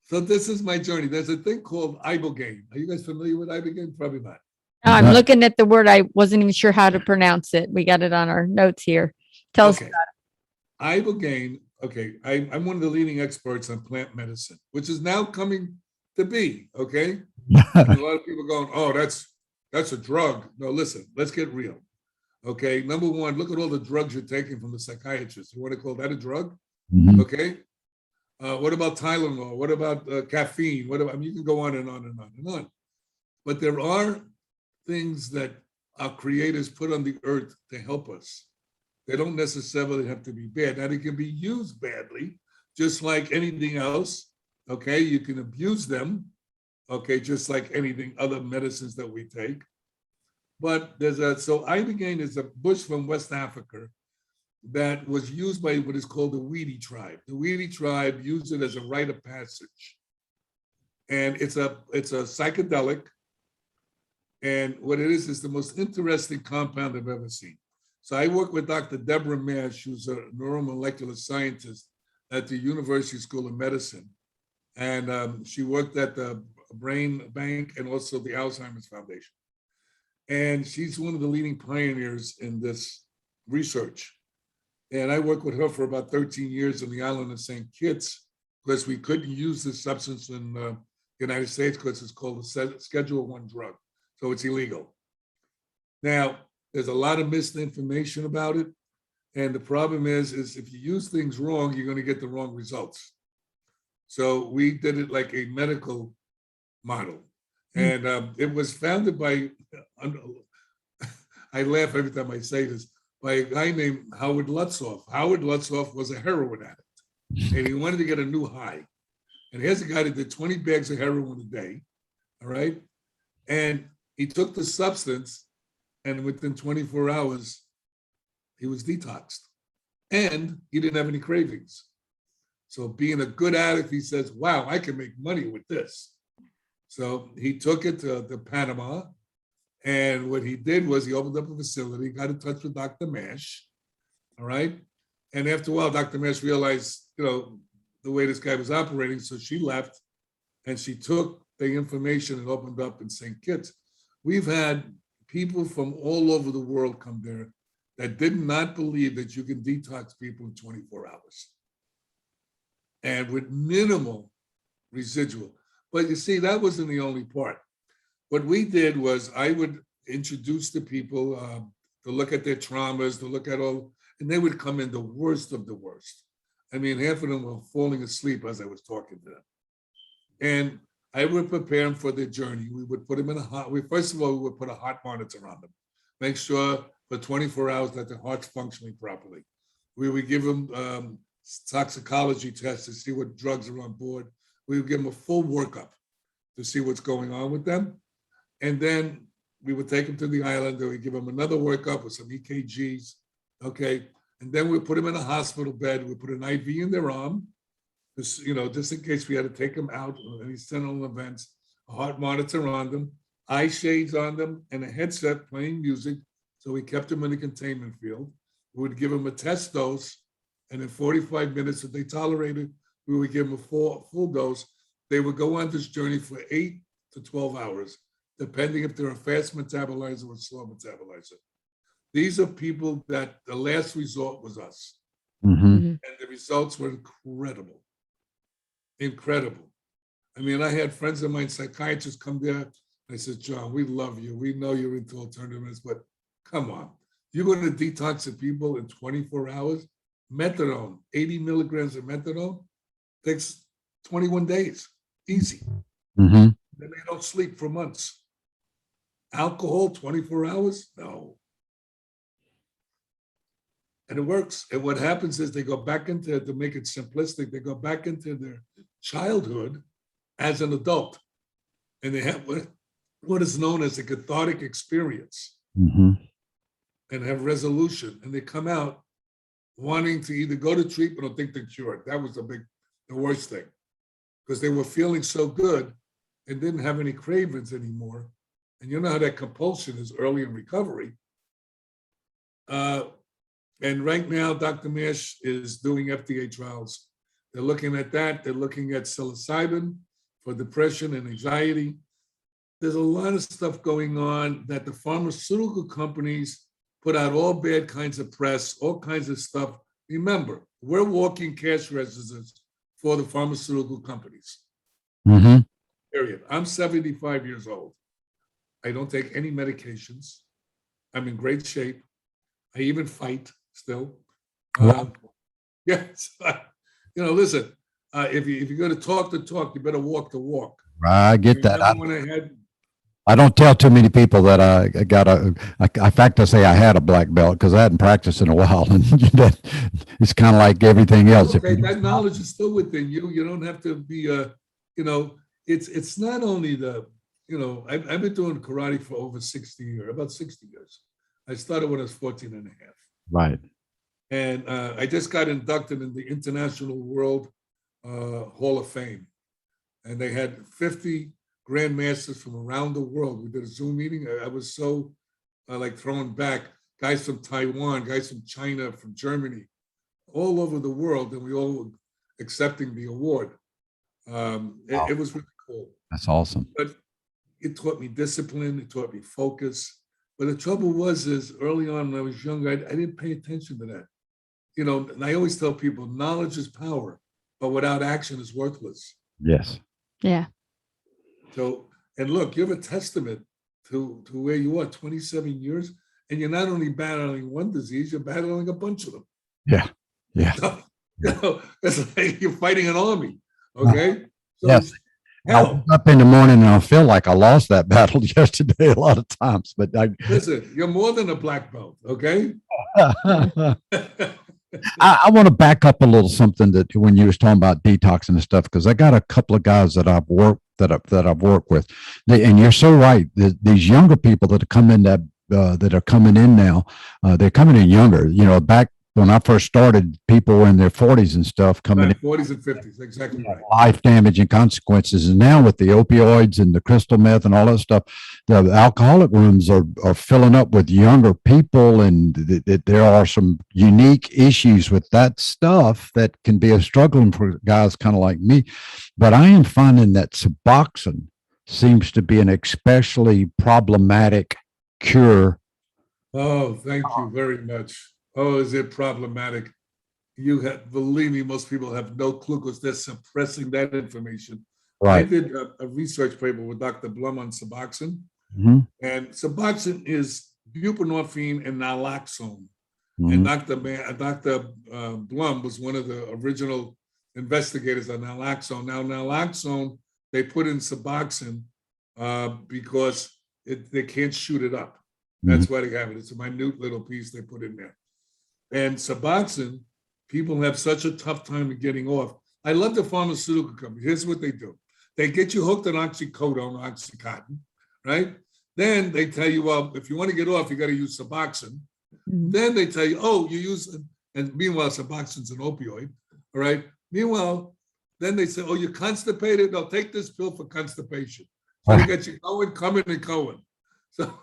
[SPEAKER 3] So this is my journey. There's a thing called ibogaine. Are you guys familiar with ibogaine? Probably not.
[SPEAKER 2] I'm looking at the word. I wasn't even sure how to pronounce it. We got it on our notes here. Tell us about
[SPEAKER 3] it. Ibogaine. Okay, I'm one of the leading experts on plant medicine, which is now coming to be. Okay, and a lot of people going, "Oh, that's a drug." No, listen. Let's get real. Okay, number one, look at all the drugs you're taking from the psychiatrist. You want to call that a drug?
[SPEAKER 1] Mm-hmm.
[SPEAKER 3] Okay. What about Tylenol? What about caffeine? You can go on and on and on and on. But there are things that our creators put on the earth to help us. They don't necessarily have to be bad. Now, they can be used badly, just like anything else. Okay, you can abuse them. Okay, just like anything, other medicines that we take. But so ibogaine is a bush from West Africa that was used by what is called the Weedy tribe. The Weedy tribe used it as a rite of passage. And it's a psychedelic. And what it is the most interesting compound I've ever seen. So I work with Dr. Deborah Mash, who's a neuromolecular scientist at the University School of Medicine. And she worked at the Brain Bank and also the Alzheimer's Foundation. And she's one of the leading pioneers in this research. And I worked with her for about 13 years on the island of St. Kitts because we couldn't use this substance in the United States because it's called a Schedule 1 drug. So it's illegal. Now, there's a lot of misinformation about it. And the problem is if you use things wrong, you're going to get the wrong results. So we did it like a medical model. And it was founded by, I laugh every time I say this, by a guy named Howard Lutzoff. Howard Lutzoff was a heroin addict, and he wanted to get a new high. And here's a guy that did 20 bags of heroin a day, all right? And he took the substance, and within 24 hours, he was detoxed. And he didn't have any cravings. So being a good addict, he says, wow, I can make money with this. So he took it to Panama. And what he did was he opened up a facility, got in touch with Dr. Mash, all right? And after a while, Dr. Mash realized, the way this guy was operating, so she left and she took the information and opened up in St. Kitts. We've had people from all over the world come there that did not believe that you can detox people in 24 hours and with minimal residual. But you see, that wasn't the only part. What we did was I would introduce the people to look at their traumas, to look at all, and they would come in the worst of the worst. I mean, half of them were falling asleep as I was talking to them. And I would prepare them for their journey. We would put them in first of all, we would put a heart monitor on them. Make sure for 24 hours that the heart's functioning properly. We would give them toxicology tests to see what drugs are on board. We would give them a full workup to see what's going on with them. And then we would take them to the island and we give them another workup with some EKGs, okay? And then we put them in a hospital bed. We put an IV in their arm, just in case we had to take them out on any sentinel events, a heart monitor on them, eye shades on them, and a headset playing music. So we kept them in a containment field. We would give them a test dose, and in 45 minutes, if they tolerated, we would give them a full dose. They would go on this journey for 8 to 12 hours, depending if they're a fast metabolizer or a slow metabolizer. These are people that the last resort was us. And the results were incredible. Incredible. I mean, I had friends of mine, psychiatrists, come there. I said, John, we love you. We know you're into alternatives, but come on. You're going to detox the people in 24 hours? Methadone, 80 milligrams of methadone, takes 21 days. Easy. Then they don't sleep for months. Alcohol, 24 hours? No. And it works. And what happens is they go back into, to make it simplistic, they go back into their childhood as an adult. And they have what is known as a cathartic experience and have resolution. And they come out wanting to either go to treatment or think they're cured. That was the worst thing. Because they were feeling so good and didn't have any cravings anymore. And you know how that compulsion is early in recovery. And right now, Dr. Mash is doing FDA trials. They're looking at that. They're looking at psilocybin for depression and anxiety. There's a lot of stuff going on that the pharmaceutical companies put out all bad kinds of press, all kinds of stuff. Remember, we're walking cash registers for the pharmaceutical companies. Period. I'm 75 years old. I don't take any medications. I'm in great shape. I even fight still. Yes. Listen, if you're going to talk the talk, you better walk the walk.
[SPEAKER 1] I get that.
[SPEAKER 3] When
[SPEAKER 1] I don't tell too many people that I got in fact, I say I had a black belt because I hadn't practiced in a while. And it's kind of like everything else.
[SPEAKER 3] Okay, that knowledge is still within you. You don't have to be, it's not only I've been doing karate for over 60 years, about 60 years. I started when I was 14 and a half.
[SPEAKER 1] Right.
[SPEAKER 3] And I just got inducted in the International World Hall of Fame. And they had 50 grandmasters from around the world. We did a Zoom meeting. I was so thrown back. Guys from Taiwan, guys from China, from Germany, all over the world. And we all were accepting the award. It was really cool.
[SPEAKER 1] That's awesome.
[SPEAKER 3] But it taught me discipline. It taught me focus. But the trouble is early on when I was younger, I didn't pay attention to that. You know, and I always tell people knowledge is power, but without action is worthless.
[SPEAKER 1] Yes.
[SPEAKER 2] Yeah.
[SPEAKER 3] So, and look, you're a testament to where you are, 27 years, and you're not only battling one disease, you're battling a bunch of them.
[SPEAKER 1] Yeah. Yeah.
[SPEAKER 3] So, you know, it's like you're fighting an army. Okay. So
[SPEAKER 1] Yes. I
[SPEAKER 3] hell,
[SPEAKER 1] wake up in the morning and I feel like I lost that battle yesterday a lot of times, but
[SPEAKER 3] listen, you're more than a black belt. Okay.
[SPEAKER 1] I want to back up a little something that when you was talking about detoxing and stuff, because I got a couple of guys that I've worked with, and you're so right. These younger people that are coming that are coming in now, they're coming in younger. You know, back when I first started, people were in their 40s and stuff coming in.
[SPEAKER 3] 40s and 50s, exactly right.
[SPEAKER 1] Life damaging consequences. And now with the opioids and the crystal meth and all that stuff, the alcoholic rooms are filling up with younger people. And there are some unique issues with that stuff that can be a struggling for guys kind of like me. But I am finding that Suboxone seems to be an especially problematic cure.
[SPEAKER 3] Oh, thank you very much. Oh, is it problematic? You have, believe me, most people have no clue because they're suppressing that information. I did a research paper with Dr. Blum on Suboxone, and Suboxone is buprenorphine and naloxone. And Dr. Blum was one of the original investigators on naloxone. Now, naloxone, they put in Suboxone because they can't shoot it up. That's why they have it. It's a minute little piece they put in there. And Suboxone, people have such a tough time of getting off. I love the pharmaceutical company. Here's what they do. They get you hooked on oxycodone, Oxycontin, right? Then they tell you, well, if you want to get off, you got to use Suboxone. Then they tell you, oh, you use, and meanwhile, Suboxone's an opioid, all right? Meanwhile, then they say, oh, you're constipated? No, take this pill for constipation. So they get you going, coming, and going. So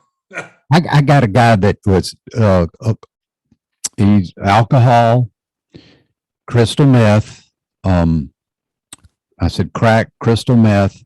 [SPEAKER 1] I got a guy that was he's alcohol, crystal meth, I said crack, crystal meth,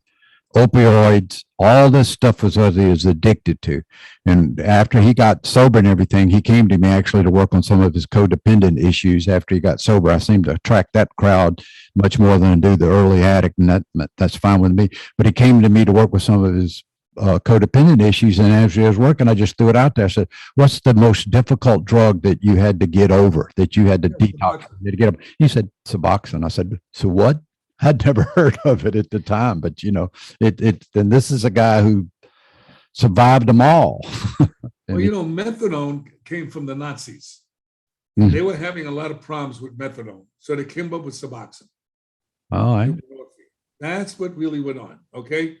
[SPEAKER 1] opioids, all this stuff was what he was addicted to. And after he got sober and everything, he came to me actually to work on some of his codependent issues after he got sober. I seem to attract that crowd much more than I do the early addict, and that's fine with me. But he came to me to work with some of his codependent issues. And as he was working, I just threw it out there. I said, what's the most difficult drug that you had to get over, that you had to detox, to get up? He said, Suboxone. I said, so what? I'd never heard of it at the time, but you know, and this is a guy who survived them all.
[SPEAKER 3] Well, you know, methadone came from the Nazis. They were having a lot of problems with methadone. So they came up with Suboxone.
[SPEAKER 1] All right.
[SPEAKER 3] That's what really went on. Okay.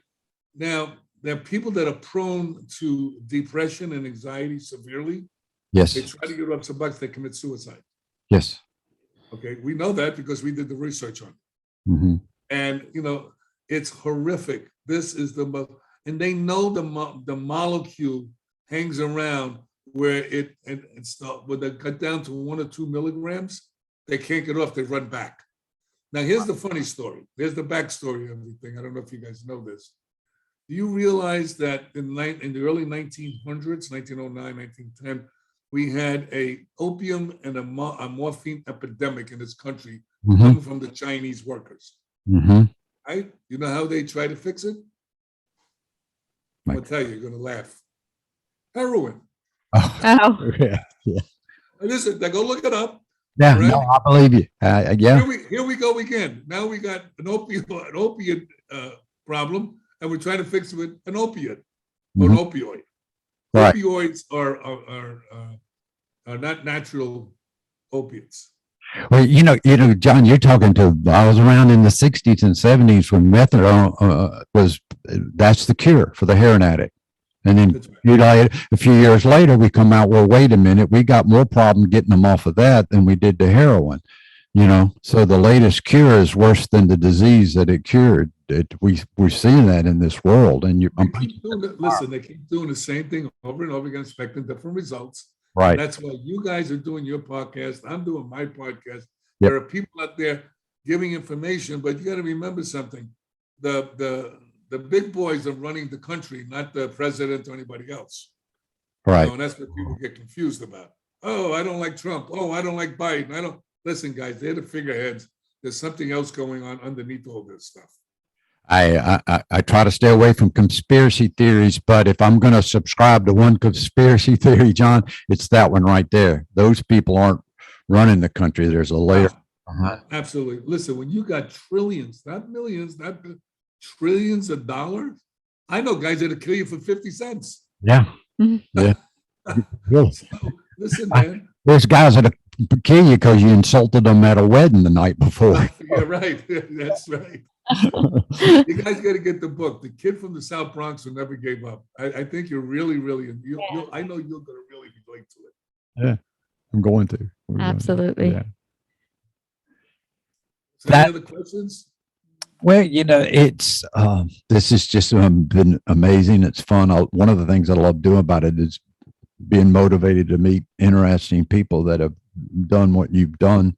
[SPEAKER 3] Now, there are people that are prone to depression and anxiety severely.
[SPEAKER 1] Yes.
[SPEAKER 3] They try to get off Suboxone, they commit suicide.
[SPEAKER 1] Yes.
[SPEAKER 3] Okay. We know that because we did the research on it. And, you know, it's horrific. This is the most, and they know the molecule hangs around where it's when they cut down to 1 or 2 milligrams, they can't get off, they run back. Now, here's the funny story. Here's the backstory of everything. I don't know if you guys know this. Do you realize that in the early 1900s, 1909, 1910, we had a opium and a morphine epidemic in this country coming from the Chinese workers? Right? You know how they try to fix it? I'm going to tell you, you're going to laugh. Heroin.
[SPEAKER 2] Oh.
[SPEAKER 1] Yeah.
[SPEAKER 3] Listen, go look it up.
[SPEAKER 1] Yeah,
[SPEAKER 3] right?
[SPEAKER 1] no, I believe you. Yeah.
[SPEAKER 3] Here we go again. Now we got an opiate problem, and we're trying to fix it with an opiate or an opioid.
[SPEAKER 1] Right.
[SPEAKER 3] Opioids are not natural opiates.
[SPEAKER 1] Well, you know, John, you're talking to, I was around in the 60s and 70s when methadone that's the cure for the heroin addict. And then a few years later, we come out, well, wait a minute, we got more problem getting them off of that than we did the heroin, you know? So the latest cure is worse than the disease that it cured. We're seeing that in this world. And
[SPEAKER 3] listen, they keep doing the same thing over and over again, expecting different results.
[SPEAKER 1] Right.
[SPEAKER 3] And that's why you guys are doing your podcast. I'm doing my podcast. There are people out there giving information, but you got to remember something. The big boys are running the country, not the president or anybody else.
[SPEAKER 1] Right.
[SPEAKER 3] And that's what people get confused about. Oh, I don't like Trump. Oh, I don't like Biden. I don't listen, guys. They're the figureheads. There's something else going on underneath all this stuff.
[SPEAKER 1] I try to stay away from conspiracy theories, but if I'm going to subscribe to one conspiracy theory, John, it's that one right there. Those people aren't running the country. There's a layer.
[SPEAKER 3] Absolutely. Listen, when you got trillions, not millions, not trillions of dollars, I know guys that'll kill you for 50 cents.
[SPEAKER 1] Yeah. Yeah.
[SPEAKER 3] So, listen, man.
[SPEAKER 1] There's guys that'll kill you because you insulted them at a wedding the night before.
[SPEAKER 3] Yeah, right. That's right. You guys got to get the book, The Kid from the South Bronx Who Never Gave Up. I think you're really, really, I know you're going to really relate to it.
[SPEAKER 1] Yeah, I'm going to.
[SPEAKER 2] Absolutely.
[SPEAKER 1] Yeah.
[SPEAKER 3] So any other questions?
[SPEAKER 1] Well, it's this has just been amazing. It's fun. One of the things I love doing about it is being motivated to meet interesting people that have done what you've done.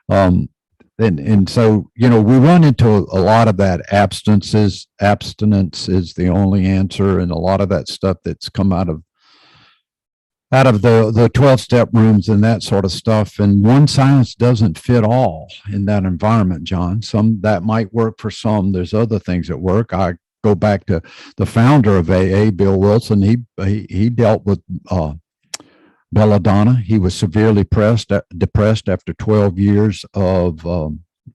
[SPEAKER 1] And so, we run into a lot of that abstinence is the only answer. And a lot of that stuff that's come out of the 12-step rooms and that sort of stuff. And one science doesn't fit all in that environment, John. Some that might work for some. There's other things that work. I go back to the founder of AA, Bill Wilson. He dealt with belladonna. He was severely depressed after 12 years of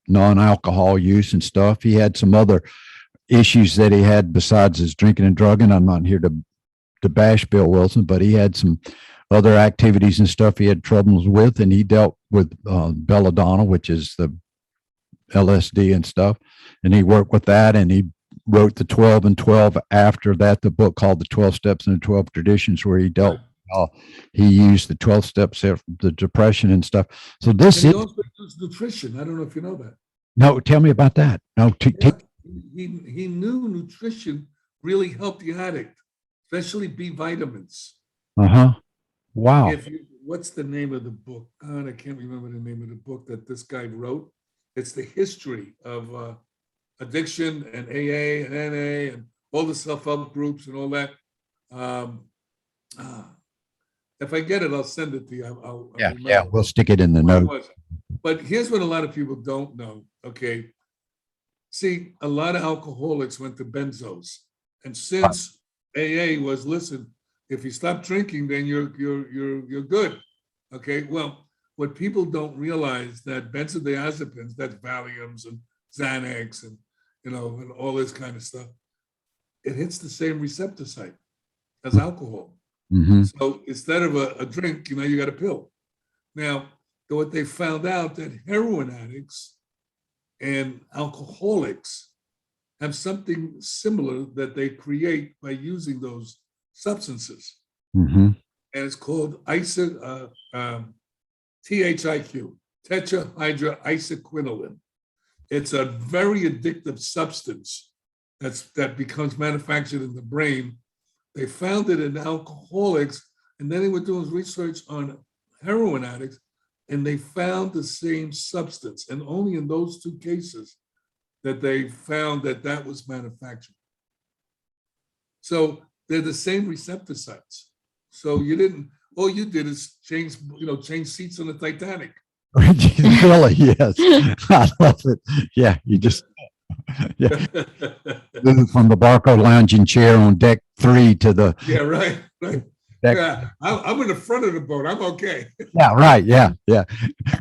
[SPEAKER 1] non-alcohol use and stuff. He had some other issues that he had besides his drinking and drugging. I'm not here to bash Bill Wilson, but he had some other activities and stuff he had troubles with, and he dealt with belladonna, which is the LSD and stuff, and he worked with that, and he wrote the 12 and 12 after that, the book called The 12 Steps and the 12 Traditions, where he dealt he used the 12 steps of the depression and stuff. So this
[SPEAKER 3] And
[SPEAKER 1] is
[SPEAKER 3] he also used nutrition. I don't know if you know that.
[SPEAKER 1] no. Tell me about that. No,
[SPEAKER 3] He knew nutrition really helped the addict, especially B vitamins.
[SPEAKER 1] Wow.
[SPEAKER 3] What's the name of the book? God, I can't remember the name of the book that this guy wrote. It's the history of addiction and AA and NA and all the self-help groups and all that. If I get it, I'll send it to you. I'll
[SPEAKER 1] Yeah, we'll stick it in the note.
[SPEAKER 3] But here's what a lot of people don't know. Okay, see, a lot of alcoholics went to benzos, and since AA was, listen, if you stop drinking, then you're good. Okay, well, what people don't realize that benzodiazepines, that's Valiums and Xanax and and all this kind of stuff, it hits the same receptor site as alcohol.
[SPEAKER 1] Mm-hmm.
[SPEAKER 3] So instead of a drink, you got a pill. Now, what they found out that heroin addicts and alcoholics have something similar that they create by using those substances.
[SPEAKER 1] Mm-hmm.
[SPEAKER 3] And it's called THIQ, tetrahydroisoquinoline. It's a very addictive substance that becomes manufactured in the brain. They found it in alcoholics, and then they were doing research on heroin addicts, and they found the same substance. And only in those two cases that they found that was manufactured. So they're the same receptor sites. So all you did is change seats on the Titanic.
[SPEAKER 1] Really? Yes. I love it. Yeah. You just, from the Barco lounging chair on deck 3 to the.
[SPEAKER 3] Yeah, right. Yeah, I'm in the front of the boat. I'm okay.
[SPEAKER 1] Yeah, right. Yeah.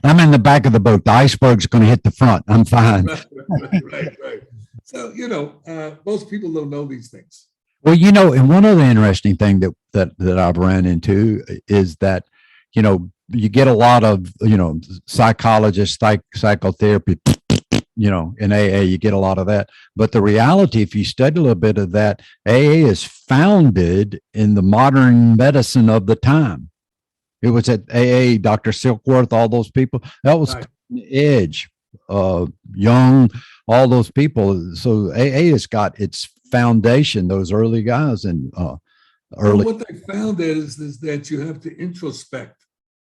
[SPEAKER 1] I'm in the back of the boat. The iceberg's going to hit the front. I'm fine.
[SPEAKER 3] Right. So, most people don't know these things.
[SPEAKER 1] Well, and one other interesting thing that I've ran into is that, you get a lot of, psychologists, psychotherapy, in AA, you get a lot of that. But the reality, if you study a little bit of that, AA is founded in the modern medicine of the time. It was at AA, Dr. Silkworth, all those people. That was right. Edge, Young, all those people. So AA has got its foundation, those early guys. And early.
[SPEAKER 3] Well, what they found is that you have to introspect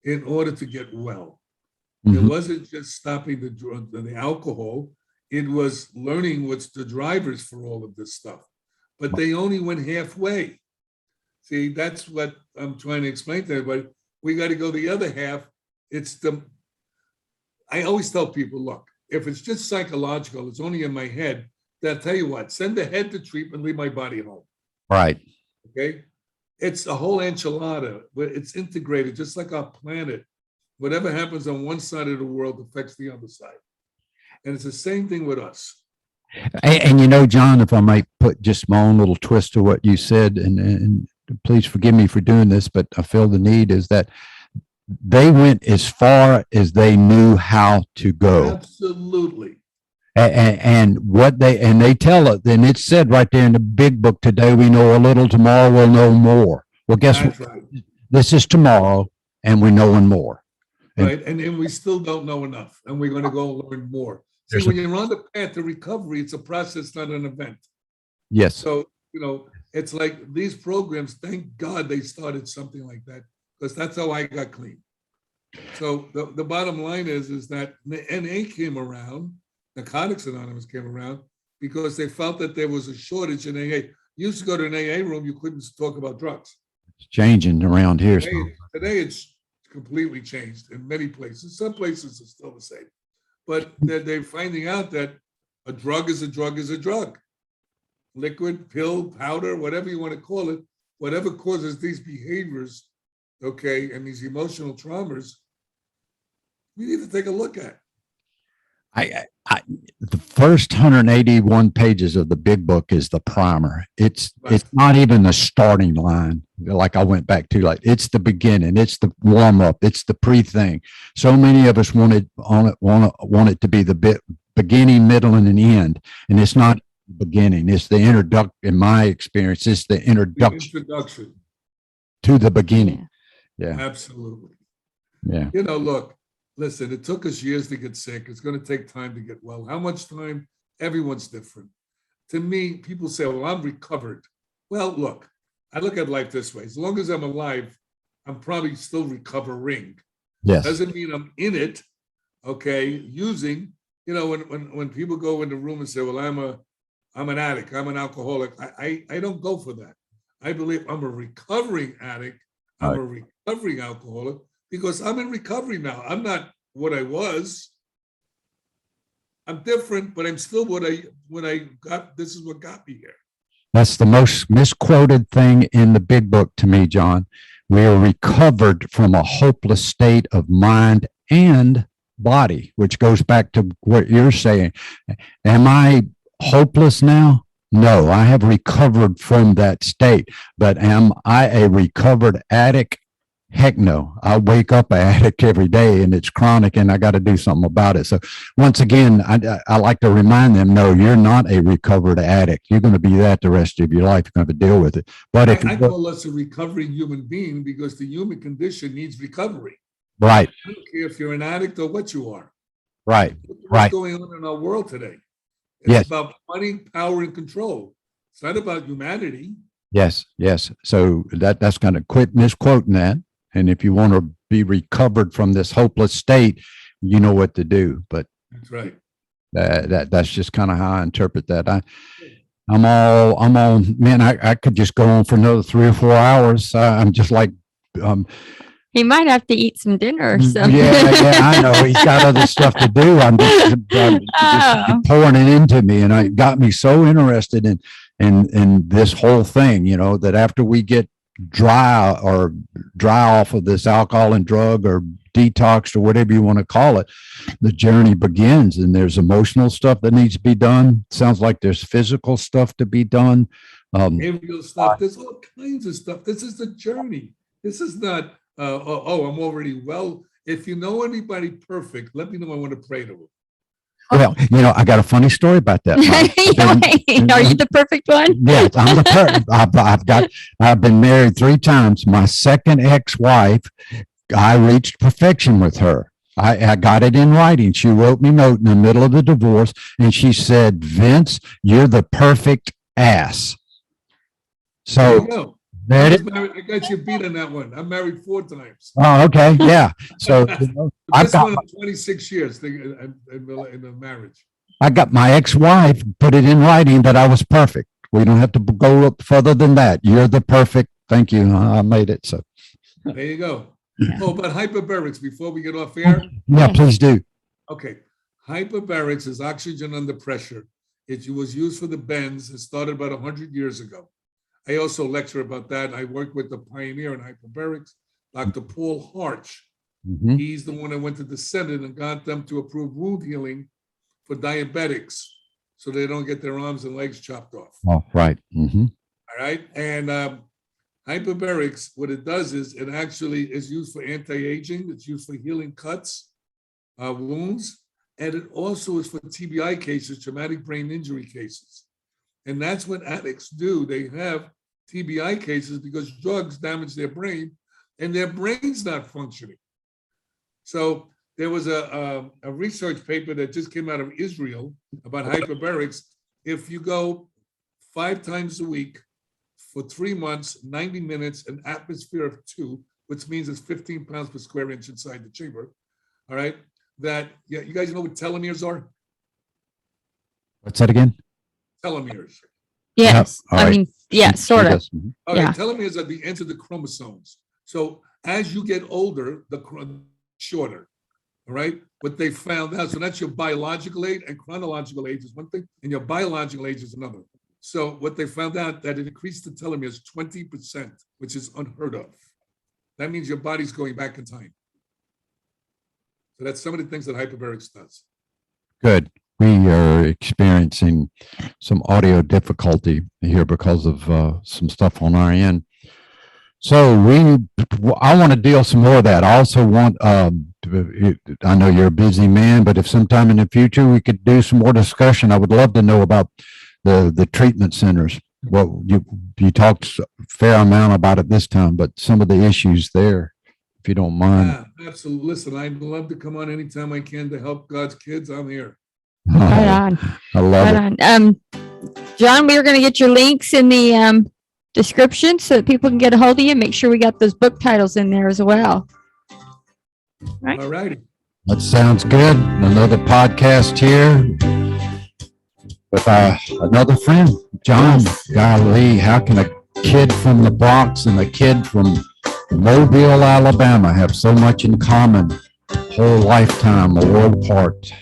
[SPEAKER 3] in order to get well. Mm-hmm. It wasn't just stopping the alcohol. It was learning what's the drivers for all of this stuff. But they only went halfway. See, that's what I'm trying to explain to everybody. We got to go the other half. I always tell people, look, if it's just psychological, it's only in my head, then I'll tell you what, send the head to treatment, leave my body home.
[SPEAKER 1] Right.
[SPEAKER 3] Okay. It's a whole enchilada, but it's integrated, just like our planet. Whatever happens on one side of the world affects the other side. And it's the same thing with us.
[SPEAKER 1] And John, if I might put just my own little twist to what you said, and please forgive me for doing this, but I feel the need is that they went as far as they knew how to go.
[SPEAKER 3] Absolutely.
[SPEAKER 1] And they tell it, and it's said right there in the big book, today we know a little, tomorrow we'll know more. Well, guess
[SPEAKER 3] That's
[SPEAKER 1] what?
[SPEAKER 3] right.
[SPEAKER 1] This is tomorrow, and we're knowing more.
[SPEAKER 3] Right. And we still don't know enough, and we're going to go learn more. See, when you're on the path to recovery, it's a process, not an event.
[SPEAKER 1] Yes.
[SPEAKER 3] So, it's like these programs, thank God they started something like that, because that's how I got clean. So the bottom line is that the NA came around, Narcotics Anonymous came around, because they felt that there was a shortage in AA. You used to go to an AA room, you couldn't talk about drugs.
[SPEAKER 1] It's changing around here.
[SPEAKER 3] Today it's completely changed in many places. Some places are still the same. But they're finding out that a drug is a drug is a drug. Liquid, pill, powder, whatever you want to call it, whatever causes these behaviors, okay, and these emotional traumas, we need to take a look at.
[SPEAKER 1] The first 181 pages of the big book is the primer. It's not even the starting line. Like I went back to, like, it's the beginning, it's the warm up, it's the pre thing. So many of us want it to be the beginning, middle, and an end, and it's not the beginning. It's the introduction. In my experience, it's the introduction to the beginning. Yeah,
[SPEAKER 3] absolutely.
[SPEAKER 1] Yeah.
[SPEAKER 3] Look. Listen, it took us years to get sick. It's going to take time to get well. How much time? Everyone's different. To me, people say, well, I'm recovered. Well, look, I look at life this way. As long as I'm alive, I'm probably still recovering.
[SPEAKER 1] Yes.
[SPEAKER 3] Doesn't mean I'm in it, okay, using, when people go in the room and say, well, I'm an addict, I'm an alcoholic, I don't go for that. I believe I'm a recovering addict, I'm a recovering alcoholic, because I'm in recovery now. I'm not what I was. I'm different, but I'm still what I got. This is what got me here.
[SPEAKER 1] That's the most misquoted thing in the big book to me, John. We are recovered from a hopeless state of mind and body, which goes back to what you're saying. Am I hopeless now? No, I have recovered from that state. But am I a recovered addict? Heck no. I wake up an addict every day, and it's chronic, and I got to do something about it. So once again, I like to remind them, no, you're not a recovered addict. You're going to be that the rest of your life. You're going to deal with it. But
[SPEAKER 3] I call us a recovering human being, because the human condition needs recovery.
[SPEAKER 1] Right.
[SPEAKER 3] I don't care if you're an addict or what you are.
[SPEAKER 1] Right.
[SPEAKER 3] What's going on in our world today? It's about money, power, and control. It's not about humanity.
[SPEAKER 1] Yes. So that's going to quit misquoting that. And if you want to be recovered from this hopeless state, you know what to do. But
[SPEAKER 3] that's right.
[SPEAKER 1] That's just kind of how I interpret that. I'm on, man, I could just go on for another 3 or 4 hours. I'm just like,
[SPEAKER 2] he might have to eat some dinner or something.
[SPEAKER 1] Yeah, I know. He's got other stuff to do. I'm just pouring it into me. And it got me so interested in this whole thing, that after we get dry off of this alcohol and drug or detox or whatever you want to call it, the journey begins, and there's emotional stuff that needs to be done. Sounds like there's physical stuff to be done.
[SPEAKER 3] Behavioral stuff. There's all kinds of stuff. This is the journey. This is not, I'm already well. If you know anybody perfect, let me know. I want to pray to them.
[SPEAKER 1] Well, I got a funny story about that.
[SPEAKER 2] Are you the perfect one?
[SPEAKER 1] Yes, I'm the perfect. I've been married 3 times. My second ex-wife, I reached perfection with her. I got it in writing. She wrote me a note in the middle of the divorce, and she said, "Vince, you're the perfect ass." So
[SPEAKER 3] I got you beat on that one. I'm married 4 times.
[SPEAKER 1] Oh, okay. Yeah. So
[SPEAKER 3] I've got 26 years in the marriage.
[SPEAKER 1] I got my ex-wife put it in writing that I was perfect. We don't have to go up further than that. You're the perfect Thank you. I made it. So
[SPEAKER 3] There you go. Oh, but hyperbarics, before we get off air.
[SPEAKER 1] yeah, please do.
[SPEAKER 3] Okay. Hyperbarics is oxygen under pressure. It was used for the bends. It started about 100 years ago. I also lecture about that. I worked with the pioneer in hyperbarics, Dr. Paul Harch.
[SPEAKER 1] Mhm.
[SPEAKER 3] He's the one that went to the Senate and got them to approve wound healing for diabetics so they don't get their arms and legs chopped off.
[SPEAKER 1] Oh, right. Mm-hmm.
[SPEAKER 3] All right. And hyperbarics, what it does is it actually is used for anti-aging. It's used for healing cuts, wounds, and it also is for TBI cases, traumatic brain injury cases. And that's what addicts do. They have TBI cases because drugs damage their brain and their brain's not functioning. So there was a research paper that just came out of Israel about hyperbarics. If you go 5 times a week for 3 months, 90 minutes, an atmosphere of 2, which means it's 15 pounds per square inch inside the chamber. All right. That, yeah, you guys know what telomeres are?
[SPEAKER 1] What's that again?
[SPEAKER 3] Telomeres.
[SPEAKER 2] Yes.
[SPEAKER 1] All
[SPEAKER 2] I
[SPEAKER 1] right.
[SPEAKER 2] mean, yeah, sort of.
[SPEAKER 1] Mhm.
[SPEAKER 3] Okay,
[SPEAKER 2] Yeah.
[SPEAKER 3] telomeres are the ends of the chromosomes. So as you get older, the shorter. All right. What they found out. So that's your biological age, and chronological age is one thing, and your biological age is another. So what they found out that it increased the telomeres 20%, which is unheard of. That means your body's going back in time. So that's some of the things that hyperbarics does.
[SPEAKER 1] Good. We are experiencing some audio difficulty here because of some stuff on our end. So I want to deal some more of that. I also want, I know you're a busy man, but if sometime in the future we could do some more discussion, I would love to know about the treatment centers. Well, you talked a fair amount about it this time, but some of the issues there, if you don't mind.
[SPEAKER 3] Yeah, absolutely. Listen, I'd love to come on anytime I can to help God's kids. I'm here.
[SPEAKER 2] Right on.
[SPEAKER 1] I love
[SPEAKER 2] Right
[SPEAKER 1] it.
[SPEAKER 2] on. John, we are going to get your links in the description so that people can get a hold of you. Make sure we got those book titles in there as well. Right.
[SPEAKER 3] All righty.
[SPEAKER 1] That sounds good. Another podcast here with another friend, John. Golly, how can a kid from the Bronx and a kid from Mobile, Alabama have so much in common? Whole lifetime, a world apart.